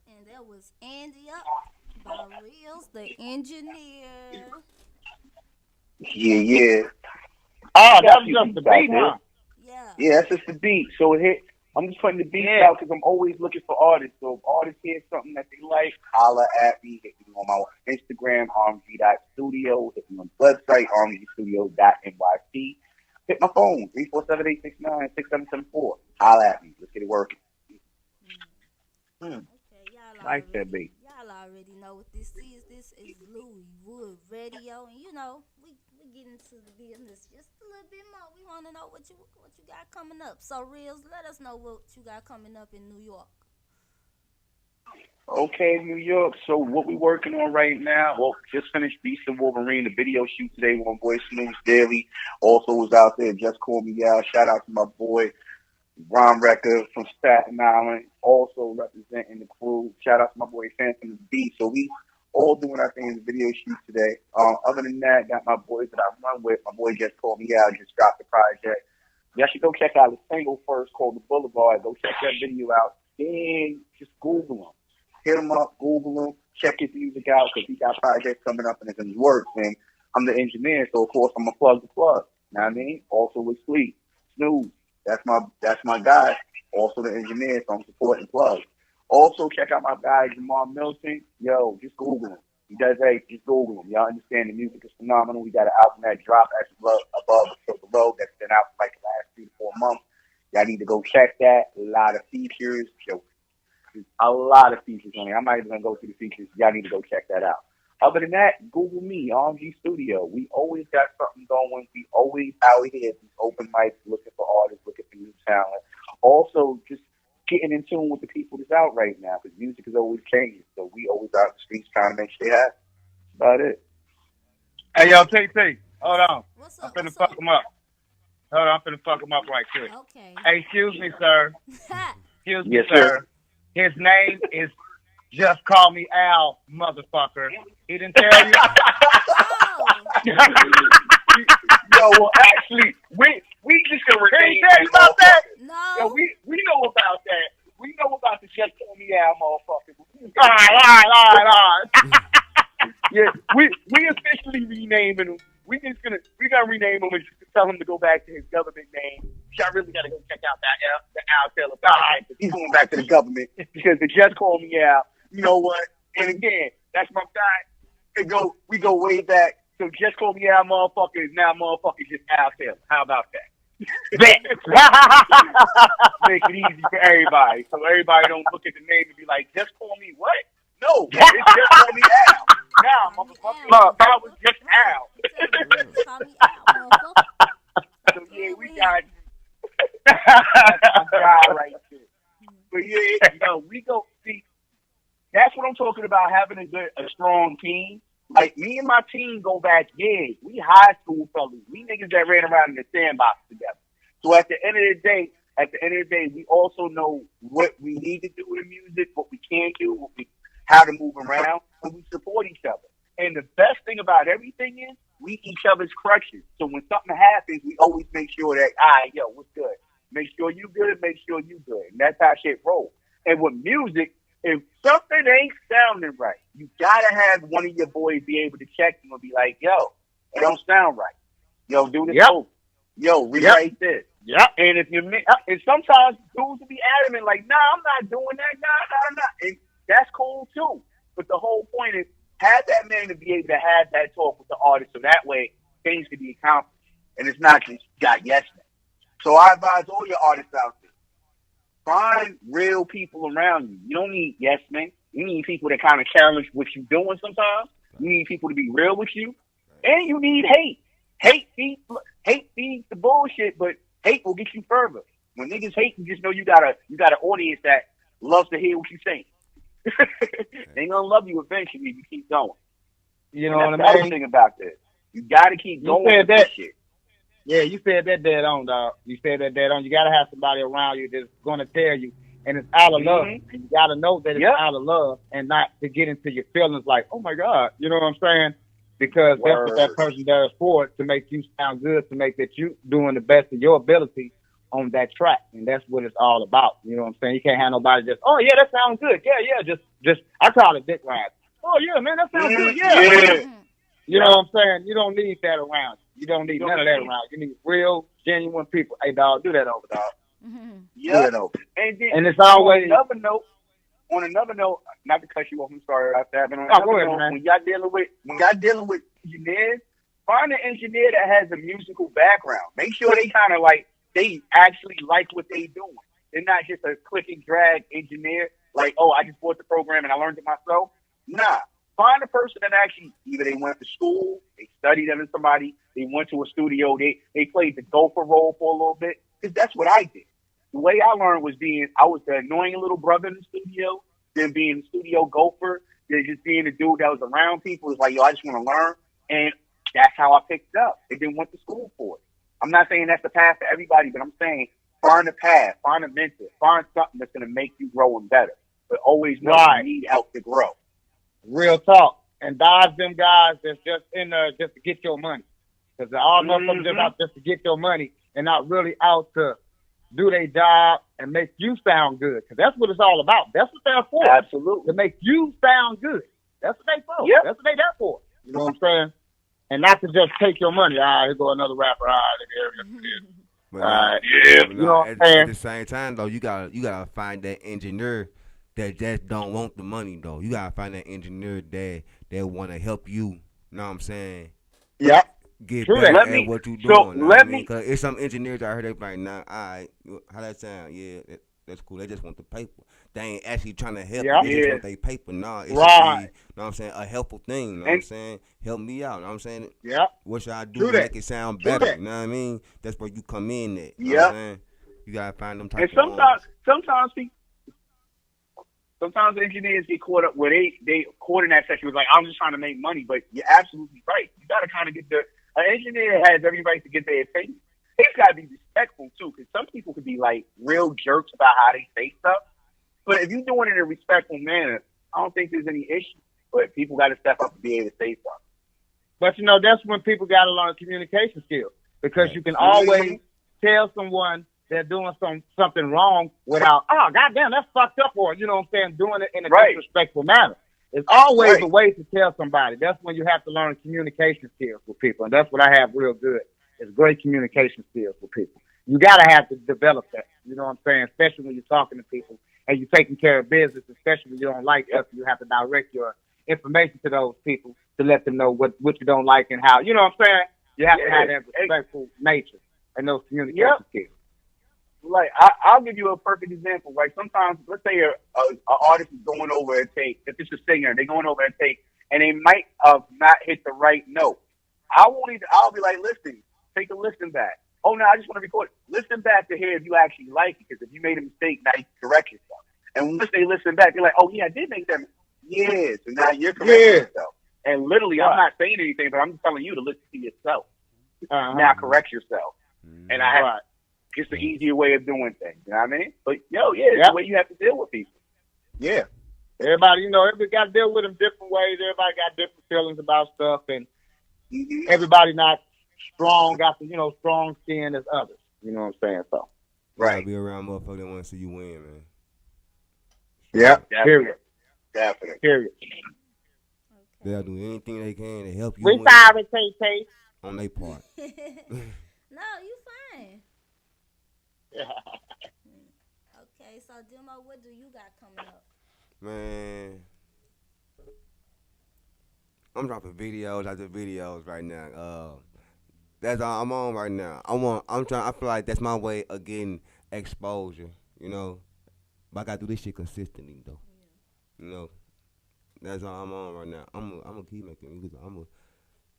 And that was Andy Up by Reelz, the engineer. Yeah. Oh, that was just the beat, huh? Yeah, that's just the beat. So it hit. I'm just putting the beats out because I'm always looking for artists. So if artists hear something that they like, holla at me. Hit me on my Instagram, rmg.studio. Hit me on the website, rmgstudio.nyc. Hit my phone, 347-869-6774. Holla at me. Let's get it working. Okay, y'all Like that beat. Y'all already know what this is. This is Louis Wood Radio, and we get into the business just a little bit more. We want to know what you got coming up. So Reelz, let us know what you got coming up in New York. Okay, New York. So what we working on right now? Well, just finished Beast and Wolverine, the video shoot today with my boy Snooze Daily. Also was out there. Just called me out. Shout out to my boy Ron Record from Staten Island, also representing the crew. Shout out to my boy Phantom B. So we all doing our things, video shoot today. Other than that, got my boys that I run with. My boy just called me out, just dropped the project. Y'all should go check out the single first called The Boulevard. Go check that video out. Then just Google him. Hit him up, Google him, check his music out because he got projects coming up and it's in his works. And I'm the engineer, so of course I'm going to plug the plug. Know what I mean? Also with Sleep, Snooze, That's my guy. Also the engineer, so I'm supporting plugs. Also check out my guy Jamal Milton. Yo, just Google him. He does just Google him. Y'all understand the music is phenomenal. We got an album that dropped as above so below that's been out for like the last 3 to 4 months. Y'all need to go check that. A lot of features. Yo, there's a lot of features on there. I'm not even gonna go through the features. Y'all need to go check that out. Other than that, Google me, RMG Studio. We always got something going. We always out here at these open mics looking for artists, looking for new talent. Also, just getting in tune with the people that's out right now because music is always changing. So we always out in the streets trying to make sure they have. That's about it. Hey, yo, TT, hold on. I'm finna fuck him up. Hold on, I'm finna fuck him up right quick. Okay. Hey, excuse me, sir. Excuse me, Yes, sir. sir. His name is Just Call Me Al, motherfucker. He didn't tell you? Yo, well, actually, we just gonna He ain't tell you about that? No. Yo, we know about that. We know about the Just Call Me Al, motherfucker. All right. Yeah, we officially renaming him. We gonna rename him and tell him to go back to his government name. Y'all really gotta go check out the Al Taylor. He's going back to the government because they just called me Al. You know what? And again, that's my guy. We go way back. So just call me Al, motherfucker. Is now motherfucker just Al Taylor. How about that? Make it easy for everybody, so everybody don't look at the name and be like, just call me what? No, it's just call me Al. Now, motherfucker, that was just Al. Call me Al, motherfucker. So yeah, we got guy right there. But yeah, we go see. That's what I'm talking about. Having a strong team. Like me and my team go back years. We high school fellas. We niggas that ran around in the sandbox together. So at the end of the day, we also know what we need to do with the music, what we can do, how to move around, and we support each other. And the best thing about everything is we each other's crutches. So when something happens, we always make sure that, all right, yo, what's good? Make sure you good, make sure you good. And that's how shit rolls. And with music, if something ain't sounding right, you gotta have one of your boys be able to check you and be like, yo, it don't sound right. Yo, do this over. Yo, rewrite this. Yep. And if you and sometimes dudes will be adamant like, nah, I'm not doing that, nah. And that's cool too. But the whole point is have that man to be able to have that talk with the artist so that way things can be accomplished. And it's not just got yes men. So I advise all your artists out there. Find real people around you. You don't need yes men. You need people that kind of challenge what you're doing sometimes. You need people to be real with you. And you need hate. Hate feeds the bullshit, but hate will get you further. When niggas hate, you just know you got an audience that loves to hear what you're saying. They gonna love you eventually if you keep going. You know what I mean? That's the other thing about this. You gotta keep going with that shit. Yeah, you said that dead on, dog. You said that dead on. You gotta have somebody around you that's gonna tell you, and it's out of love. And you gotta know that it's out of love, and not to get into your feelings like, oh my God, you know what I'm saying? Because that's what that person does for it, to make you sound good, to make that you doing the best of your ability on that track, and that's what it's all about. You know what I'm saying? You can't have nobody just, oh yeah, that sounds good. Yeah, just I call it dick ride. Oh yeah, man, that sounds good. Yeah. You know what I'm saying? You don't need that around you. You don't need none of that around you. You need real, genuine people. Hey, dog, do that over, dog. Yeah. Do that over. And it's always on another note, not to cut you off, I'm sorry about that, but on go another ahead, note, man. when y'all dealing with engineers, find an engineer that has a musical background. Make sure they kind of they actually like what they doing. They're not just a click and drag engineer, like, oh, I just bought the program and I learned it myself. Nah. Find a person that actually, either they went to school, they studied under somebody, they went to a studio, they played the gopher role for a little bit, because that's what I did. The way I learned was I was the annoying little brother in the studio, then being the studio gopher, then just being the dude that was around people. It's like, yo, I just want to learn. And that's how I picked up. And then went to school for it. I'm not saying that's the path for everybody, but I'm saying find a path, find a mentor, find something that's going to make you grow and better. But always know you need help to grow. Real talk. And dodge them guys that's just in there just to get your money. Because all motherfuckers just out just to get your money and not really out to do their job and make you sound good. Because that's what it's all about. That's what they're for. Absolutely. To make you sound good. That's what they for. Yep. That's what they there for. You know what I'm saying? And not to just take your money. All right, here go another rapper. All right, here. But Yeah, you know what I'm at saying? the same time though, you gotta find that engineer that just don't want the money though. You gotta find that engineer that wanna help you. You know what I'm saying? Yeah. Get True better that. at what you So doing. Know what I mean? Cause it's some engineers out here they like, nah, alright, how that sound? Yeah, that's cool. They just want the paper. They ain't actually trying to help you. They just want their paper. Nah, it should be, know what I'm saying, a helpful thing. Know what I'm saying? Help me out. Know what I'm saying? Yeah. What should I do to make it sound better? You know what I mean? That's where you come in at. You know what I'm saying? You gotta find them type And of sometimes engineers get caught up where they caught in that section was like, I'm just trying to make money, but you're absolutely right. You gotta kind of get an engineer has every right to get their opinion. He's gotta be respectful too, because some people could be like real jerks about how they say stuff. But if you're doing it in a respectful manner, I don't think there's any issue. But people gotta step up and be able to say something. But you know, that's when people gotta learn communication skills, because you can always tell someone they're doing something wrong without, oh, goddamn, that's fucked up, or, you know what I'm saying, doing it in a disrespectful manner. It's always a way to tell somebody. That's when you have to learn communication skills with people. And that's what I have real good, is great communication skills with people. You got to have to develop that, you know what I'm saying, especially when you're talking to people and you're taking care of business, especially when you don't like stuff. You have to direct your information to those people to let them know what you don't like and how, you know what I'm saying? You have to have that respectful nature and those communication skills. Like, I'll give you a perfect example. Like, sometimes, let's say an artist is going over a take. If it's a singer, they're going over a take, and they might have not hit the right note. I'll be like, listen, take a listen back. Oh, no, I just want to record it. Listen back to hear if you actually like it, because if you made a mistake, now you correct yourself. And once they listen back, they're like, oh, yeah, I did make that mistake. Yeah, so now you're correcting yourself. And literally, I'm not saying anything, but I'm just telling you to listen to yourself. Now correct yourself. And I have... It's the easier way of doing things, you know what I mean? But, it's the way you have to deal with people. Yeah. Everybody, everybody got to deal with them different ways. Everybody got different feelings about stuff, and everybody not strong, got the, strong skin as others. You know what I'm saying? So, right. Be around motherfuckers that want to see you win, man. Yeah. Period. Definitely. Period. They'll do anything they can to help you win. We sorry, Tay. On their part. No, you fine. Okay, so Demo, what do you got coming up? Man, I'm dropping videos after videos right now. That's all I'm on right now. I feel like that's my way of getting exposure, But I gotta do this shit consistently though. That's all I'm on right now. I'm gonna keep making music.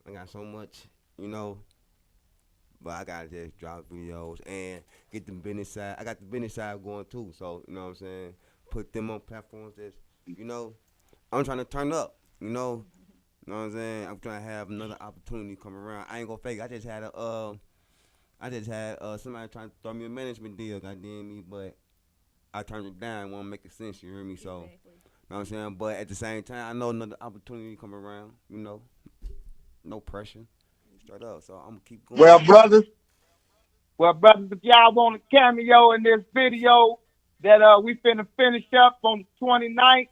I got so much, But I gotta just drop videos and get the business side. I got the business side going too. So, you know what I'm saying? Put them on platforms that's, I'm trying to turn up, You know what I'm saying? I'm trying to have another opportunity come around. I ain't gonna fake it. I just had somebody trying to throw me a management deal, goddamn me, but I turned it down. It won't make sense, you hear me? So, you know what I'm saying? But at the same time, I know another opportunity come around, No pressure. Straight up, so I'm gonna keep going. Well, brothers, if y'all want a cameo in this video that we finna finish up on the 29th,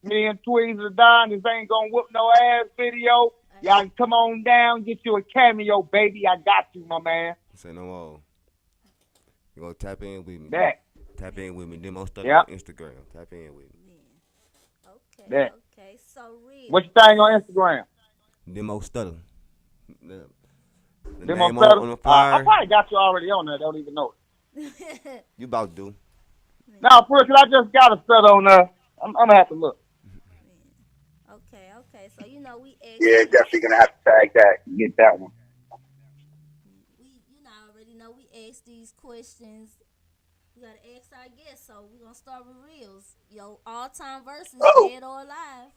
me and Tweez are done. This ain't gonna whoop no ass video. Y'all can come on down, get you a cameo, baby. I got you, my man. Say no more. You gonna tap in with me? Tap in with me. Demo Studda on Instagram. Tap in with me. Okay. So Reelz. What you think on Instagram? Demo Studda. The Demo name Studda? on the flyer. I probably got you already on there. Don't even know it. You about to do. No, for real, I just got a Studda on there. I'm gonna have to look. Okay. So we asked. Yeah, definitely gonna have to tag that and get that one. We already know we asked these questions. We gotta ask our guests. So we're gonna start with Reelz. Yo, all-time versus Dead or Alive.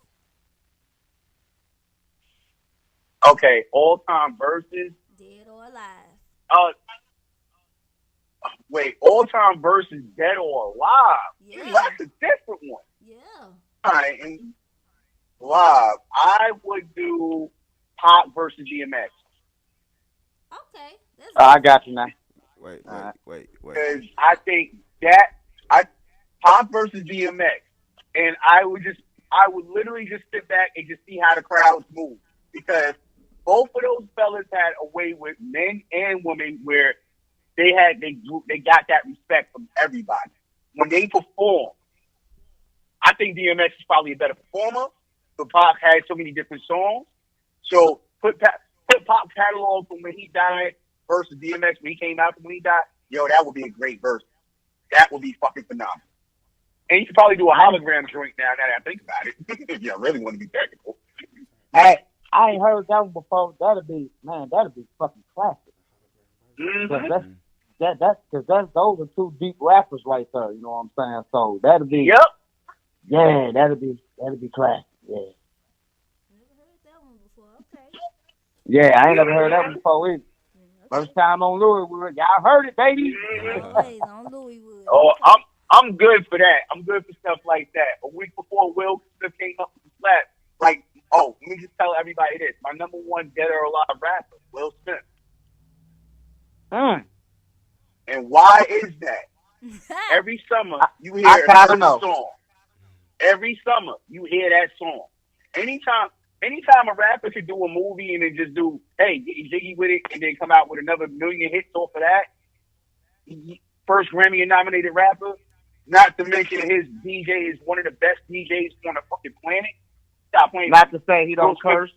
Okay, all-time versus Dead or Alive. Wait, all-time versus Dead or Alive? Yeah. That's a different one. Yeah. All right, and live, I would do Pop versus DMX. Okay. I got you now. Wait. Because I think Pop versus DMX, and I would literally just sit back and just see how the crowds move, because both of those fellas had a way with men and women where they got that respect from everybody. When they perform, I think DMX is probably a better performer, but Pac had so many different songs. So put Pac catalog from when he died versus DMX when he came out from when he died. Yo, that would be a great verse. That would be fucking phenomenal. And you could probably do a hologram joint now that I think about it. If you really want to be technical. I ain't heard that one before. That'd be fucking classic. Mm-hmm. Because those are two deep rappers right there. You know what I'm saying? So that'd be. Yep. Yeah, that'd be classic. Yeah. Never heard that one before. Okay. Yeah, I ain't never heard that one before either. First time on Louiswood. Y'all heard it, baby. Always on Louiswood. Oh, I'm good for that. I'm good for stuff like that. A week before Will Smith came up with the slap, like, let me just tell everybody this. My number one dead or alive rapper, Will Smith. And why is that? Every summer you hear a certain song. Every summer you hear that song. Anytime a rapper could do a movie and then just do, hey, get jiggy with it, and then come out with another million hits off of that. First Grammy nominated rapper. Not to mention his DJ is one of the best DJs on the fucking planet. Stop playing. Not to say he don't curse.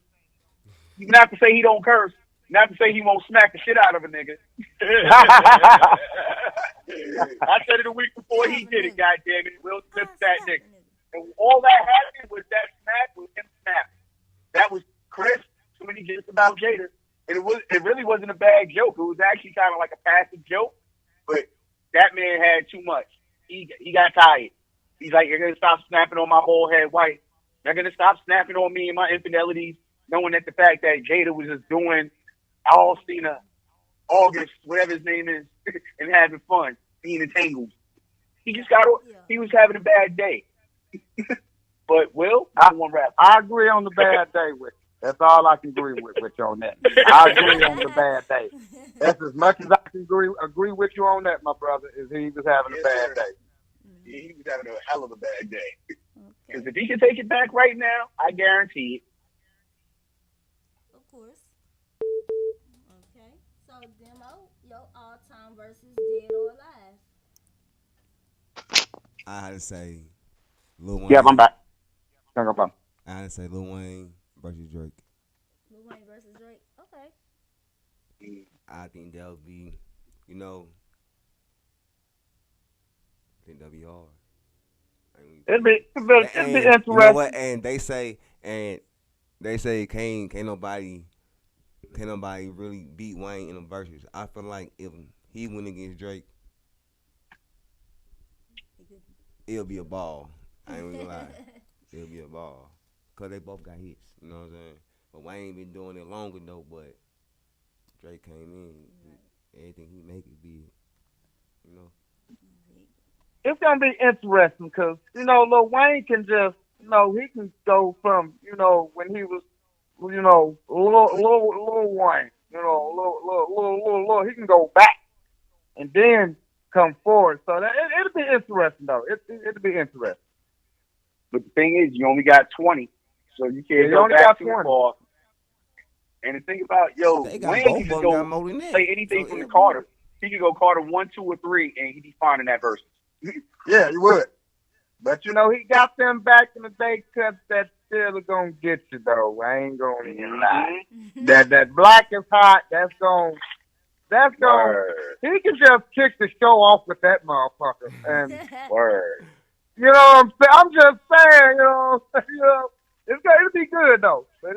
Not to say he don't curse. Not to say he won't smack the shit out of a nigga. I said it a week before he did it, goddammit. Will Smith that nigga. And all that happened was that smack was him snapping. That was Chris, too many jokes about Jada. And it really wasn't a bad joke. It was actually kind of like a passive joke. But that man had too much. He got tired. He's like, you're going to stop snapping on my bald head wife. You're going to stop snapping on me and my infidelities, knowing that the fact that Jada was just doing Alcina, August, whatever his name is, and having fun, being entangled. He was having a bad day. But Will, I agree on the bad day with you. That's all I can agree with you on that. I agree on the bad day. That's as much as I can agree with you on that, my brother, is he was having a bad day. He was having a hell of a bad day. Because if he can take it back right now, I guarantee it. Of course. Okay. So, Demo, your all-time versus dead or alive. I had to say Lil Wayne. Yeah, I'm back. Hang up. I had to say Lil Wayne versus Drake. Lil Wayne versus Drake. Okay. I think that'll be, I think that'll be hard. It'd be interesting. You know what? And they say can't nobody really beat Wayne in the verses. I feel like if he went against Drake, it'll be a ball. I ain't gonna lie. It'll be a ball. Because they both got hits. You know what I'm saying? But Wayne been doing it longer, though. But Drake came in. Everything he make it big. It's going to be interesting because, Lil Wayne can just, he can go from, when he was, Lil Wayne, Lil, he can go back and then come forward. So it'll be interesting, though. It'll be interesting. But the thing is, you only got 20, so you can't go back too far. And the thing about, Wayne can go play anything from the Carter. He could go Carter 1, 2, or 3, and he'd be fine in that verse. Yeah, he would. But, he got them back in the day cuts that still are going to get you, though. I ain't going to even lie. That Black is Hot, that's going he can just kick the show off with that motherfucker. And Word. You know what I'm saying? I'm just saying, it'll be good, though. But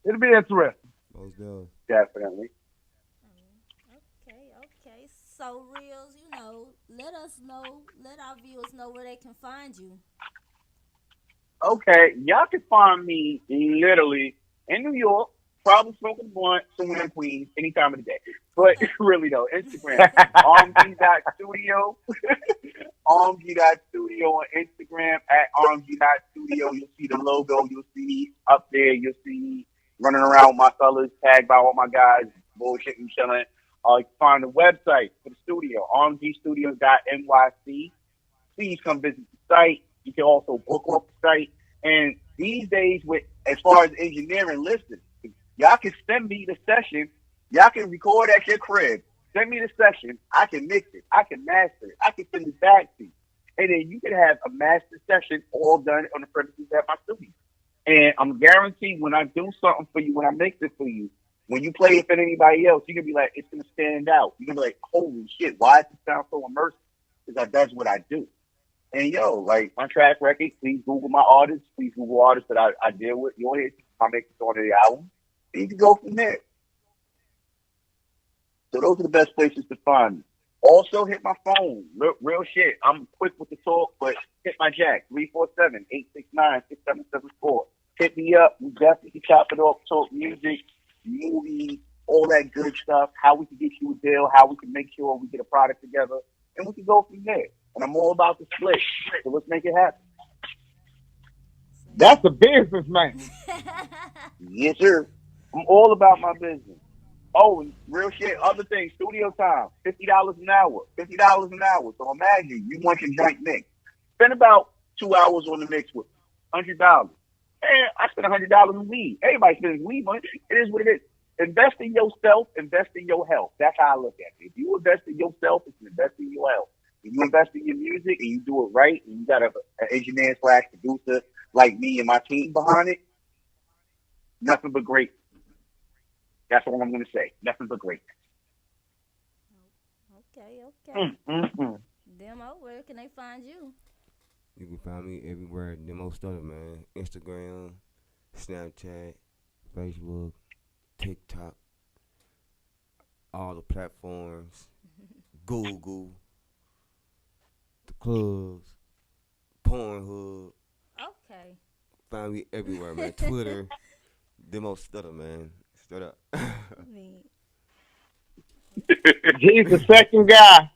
it'll be interesting. Definitely. Okay. So, Reelz, let our viewers know where they can find you. Okay, y'all can find me literally in New York, probably smoking blunt somewhere in Queens, any time of the day. But really though, Instagram, RMG.studio, RMG.studio on Instagram, at RMG.studio. You'll see the logo, you'll see me up there, you'll see me running around with my fellas, tagged by all my guys, bullshitting, chilling. You can find the website for the studio, rmgstudio.nyc. Please come visit the site. You can also book off the site. And these days, as far as engineering, listen, y'all can send me the session. Y'all can record at your crib. Send me the session. I can mix it. I can master it. I can send it back to you. And then you can have a master session all done on the premises at my studio. And I'm guaranteed when I do something for you, when I mix it for you, when you play it for anybody else, you're going to be like, it's going to stand out. You're going to be like, holy shit, why does it sound so immersive? Because that's what I do. And yo, like my track record, please Google my artists. Please Google artists that I deal with. You'll hear my mixes on the album. And you can go from there. So those are the best places to find me. Also hit my phone. Real shit. I'm quick with the talk, but hit my jack. 347-869-6774. Hit me up. We definitely chop it off, talk music, movies, all that good stuff. How we can get you a deal, how we can make sure we get a product together, and we can go from there. And I'm all about the split. So let's make it happen. That's a business, man. Yes, sir. I'm all about my business. Oh, and real shit, other things, studio time, $50 an hour. $50 an hour. So imagine you want your joint mix. Spend about 2 hours on the mix with $100. And I spend $100 in weed. Everybody spends weed money. It is what it is. Invest in yourself, invest in your health. That's how I look at it. If you invest in yourself, it's an invest in your health. If you invest in your music and you do it right, and you got an engineer / producer like me and my team behind it, nothing but great. That's all I'm going to say. Nothing but great. Okay. Demo, where can they find you? You can find me everywhere. Demo Studda, man. Instagram, Snapchat, Facebook, TikTok, all the platforms, Google, the clubs, Pornhub. Okay. Find me everywhere, man. Twitter, Demo Studda, man. Straight up. He's the second guy.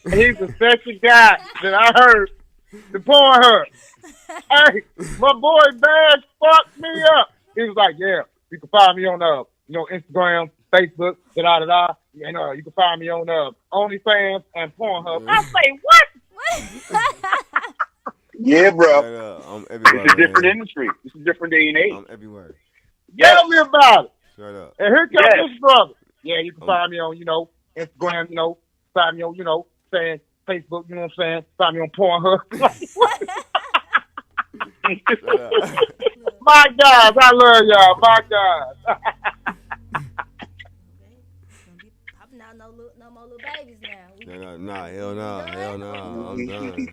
He's the second guy that I heard to Pornhub. Hey, my boy Bash fucked me up. He was like, yeah, you can find me on Instagram, Facebook, da-da-da-da. And you can find me on OnlyFans and Pornhub. I say, what? Yeah, bro. I'm everywhere. It's a different industry. It's a different day and age. I'm everywhere. Tell me about it. Straight up. And here comes this brother. Yeah, you can find me on, Instagram, find me on, saying Facebook, you know what I'm saying? Find me on Pornhub. My guys, I love y'all. My guys. No more little babies now. Hell no. I'm done.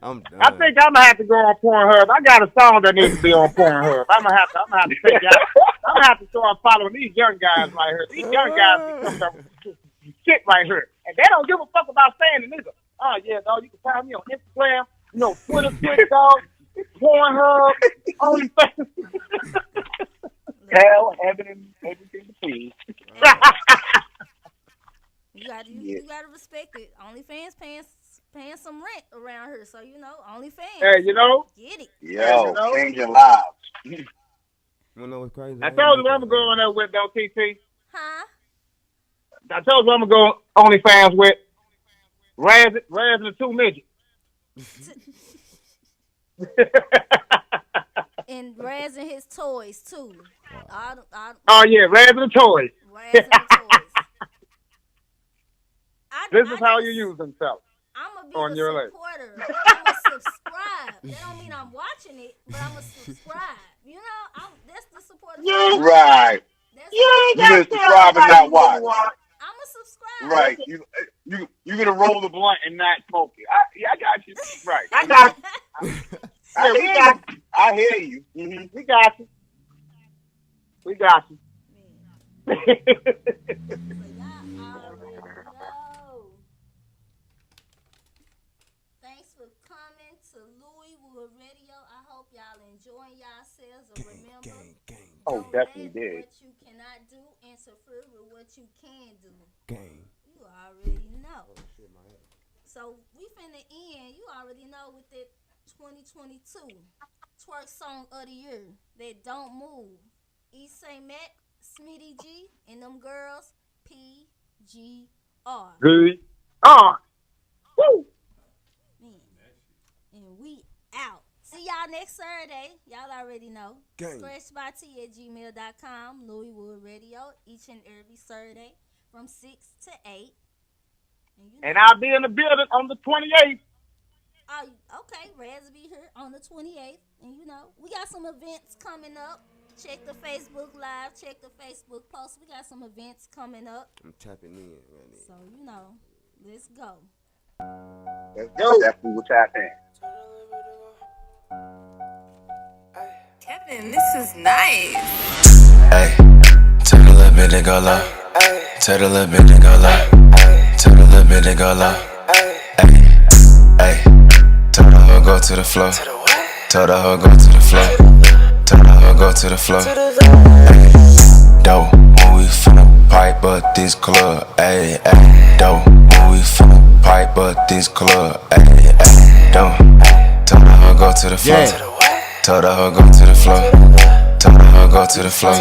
I'm done. I think I'm gonna have to go on Pornhub. I got a song that needs to be on Pornhub. I'm gonna have to take y'all. I'm gonna have to start following these young guys right here. These young guys become some shit right here, and they don't give a fuck about saying it either. Oh yeah, dog. You can find me on Instagram, Twitter, dog, Pornhub, OnlyFans. Hell, heaven, and everything between. You gotta respect it. OnlyFans paying some rent around here, so OnlyFans. Hey, get it. Yo, changing lives. You know what's crazy? I told you I'm gonna go on there with though, TT. Huh? I told you I'm gonna go OnlyFans with Raz and the two midgets. And Raz and his toys too. Oh yeah, Raz and the toys. Raz and the toys. This is how you use themselves. I'm gonna be on a your supporter. I'm gonna subscribe. That don't mean I'm watching it, but I'm gonna subscribe. That's the support. Yeah, right. You gonna subscribe and not watch. I'm gonna subscribe. Right. You gonna roll the blunt and not smoke it. I got you. Right. I got you. I hear you. Mm-hmm. We got you. We got you. Thanks for coming to Louisville Radio. I hope y'all enjoying yourselves. And remember, oh, definitely did. What you cannot do, interfere with what you can do. Gang. You already know. So we finna end. You already know with that 2022 twerk song of the year that Don't Move. East St. Mac, Smitty G, and them girls, PGR. G-R. Woo! And we out. See y'all next Saturday. Y'all already know. Gang. Scratchbyt@gmail.com. Louisville Radio each and every Saturday from 6 to 8. And I'll be in the building on the 28th. Oh, okay. Reds will be here on the 28th. And, we got some events coming up. Check the Facebook Live. Check the Facebook post. We got some events coming up. I'm tapping in right now. So, let's go. Let's go. Definitely will tap in. Kevin, this is nice. Hey, tell the little bit to go low. Tell the little bit to go low. Tell the little bit to go low. Hey, tell the hoe go to the floor. Tell the hoe go to the floor. Tell the hoe go to the floor. Hey, dope, when we finna pipe but this club. Hey, dope, when we finna pipe but this club. Hey, dope, tell the hoe go to the floor. Tell the hoe go to the floor. Tell the hoe go to the floor.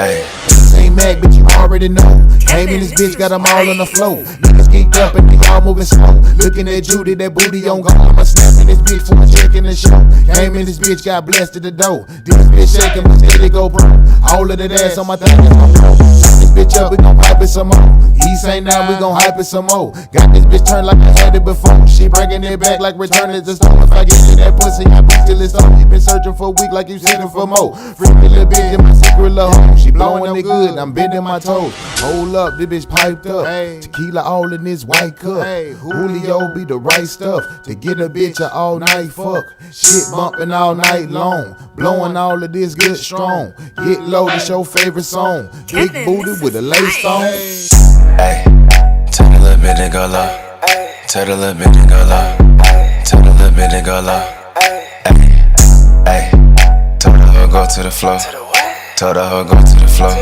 Hey. Ain't mad, but you already know. Came in this bitch, got them all on the floor. Niggas geeked up and they all moving slow. Looking at Judy, that booty on go. I'ma snap in this bitch for a check in the show. Came in this bitch, got blessed at the door. This bitch shaking, but steady go bro. All of that ass on my thing is gon' blow. Shut this bitch up, we gon' hype it some more. He say now, we gon' hype it some more. Got this bitch turned like I had it before. She bringing it back like return it to stone. If I get you that pussy, I beat till it's on. You been searching for a week like you searching for more. Freaky little bitch in my secret little home. She blowing it good, I'm bending my toes. Hold up, this bitch piped up. Tequila all in this white cup. Julio be the right stuff to get a bitch a all night fuck. Shit bumping all night long. Blowing all of this good strong. Get low, this your favorite song. Big booty with a lace on. Hey, tell the little bit to go low. Tell the little bit to go low. Tell the little bit to go low. Hey, tell the hoe go to the floor. Tell the hoe go to the floor.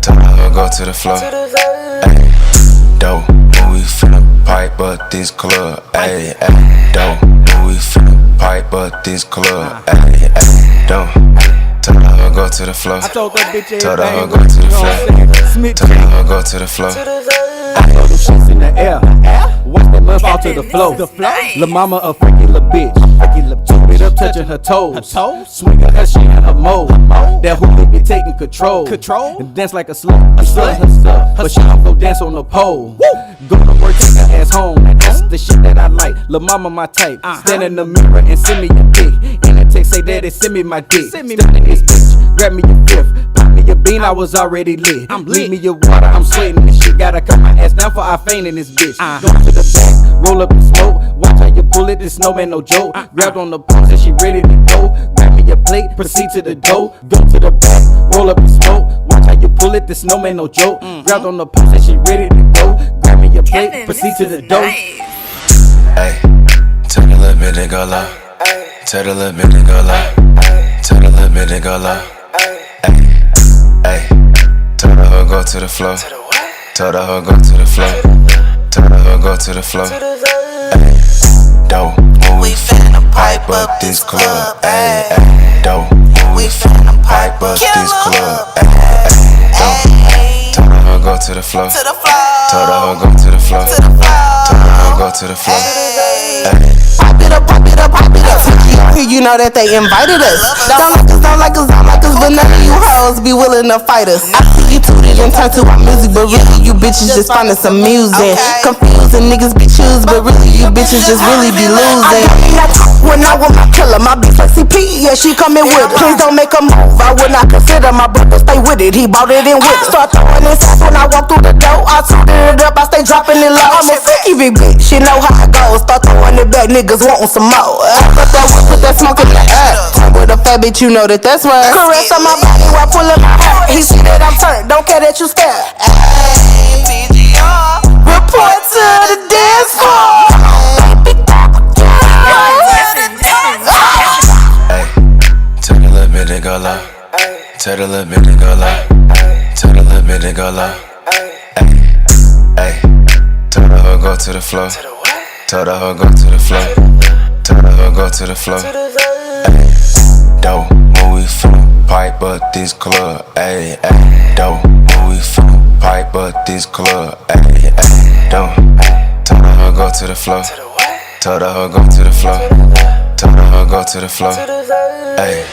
Tell the hoe go to the floor. Hey, dope, when we finna pipe but this club. Hey, dope, when we finna pipe but this club. Hey, dope, tell the hoe go to the floor. Tell the hoe go to the floor. Tell the hoe go to the floor. I throw them shits in the air. Watch that mud fall to the floor. La mama a freaky little bitch. Toot it up, touching her toes. Swinging her shit in her mode. That hoolie be taking control. And dance like a slut. Her stuff. But she don't go dance on the pole. Go to work, take her ass home. That's the shit that I like. La mama my type. Stand in the mirror and send me a dick. In the text say daddy send me my dick. Step in this bitch, grab me your fifth. Pop me your bean, I was already lit. Leave me your water, I'm sweating this shit. Gotta cut my ass down for I faint in this bitch. Go to the back, roll up and smoke. Watch how you pull it, this snowman no joke. Grabbed on the pumps and she ready to go. Grab me a plate, proceed to the dough. Go to the back, roll up and smoke. Watch how you pull it, this snowman no joke. Grabbed on the pumps and she ready to go. Grab me a plate, proceed to the dough. Hey, tell the little bit to go low. Tell the little bit to go low. Tell the little bit to go low. Hey, tell the hoe go to the floor. Tell the hoe go to the floor. Tell the hoe go to the floor. Ay, dope, when we finna pipe up this club. Ay, dope, when we finna pipe up this club. Ay, dope, tell the hoe go to the floor. Tell the hoe go to the floor. Tell the hoe go to the floor. Ay. Pop it up, pop it up, pop it up. Here you know that they invited us. Don't like us, don't like us, don't like us, but none of you hoes be willing to fight us. I see you tooted and turn to our music, but really you bitches just finding some music. Confusing niggas be choose, but really you bitches just really be losing. When I want my killer, my bitch like CP, yeah, she coming with it. Please don't make a move, I would not consider my brother stay with it. He bought it in with it. Start throwing this ass when I walk through the door. I tooted it up, I stay dropping it low. I'm a freaky big bitch, she know how it goes. Start throwing it back, niggas wanting some more. Put that smoke in the air. Turn with a fat bitch, you know that that's right. Caress on my body while pulling my hair. He see that I'm turned, don't care that you scared. Ay, PGR. Report to the dance floor. Hey, tell the little bit to go low. Tell the little bit to go low. Tell the little bit to go low. Hey, tell the hoe go to the floor. Tell the hoe go to the floor. Tell the hoe go to the floor. Ay, dope, when we finna pipe up this club. Ay, dope, when we finna pipe up this club. Ay, dope, tell the hoe go to the floor. Tell the hoe go to the floor. Tell the hoe go to the floor. Ay.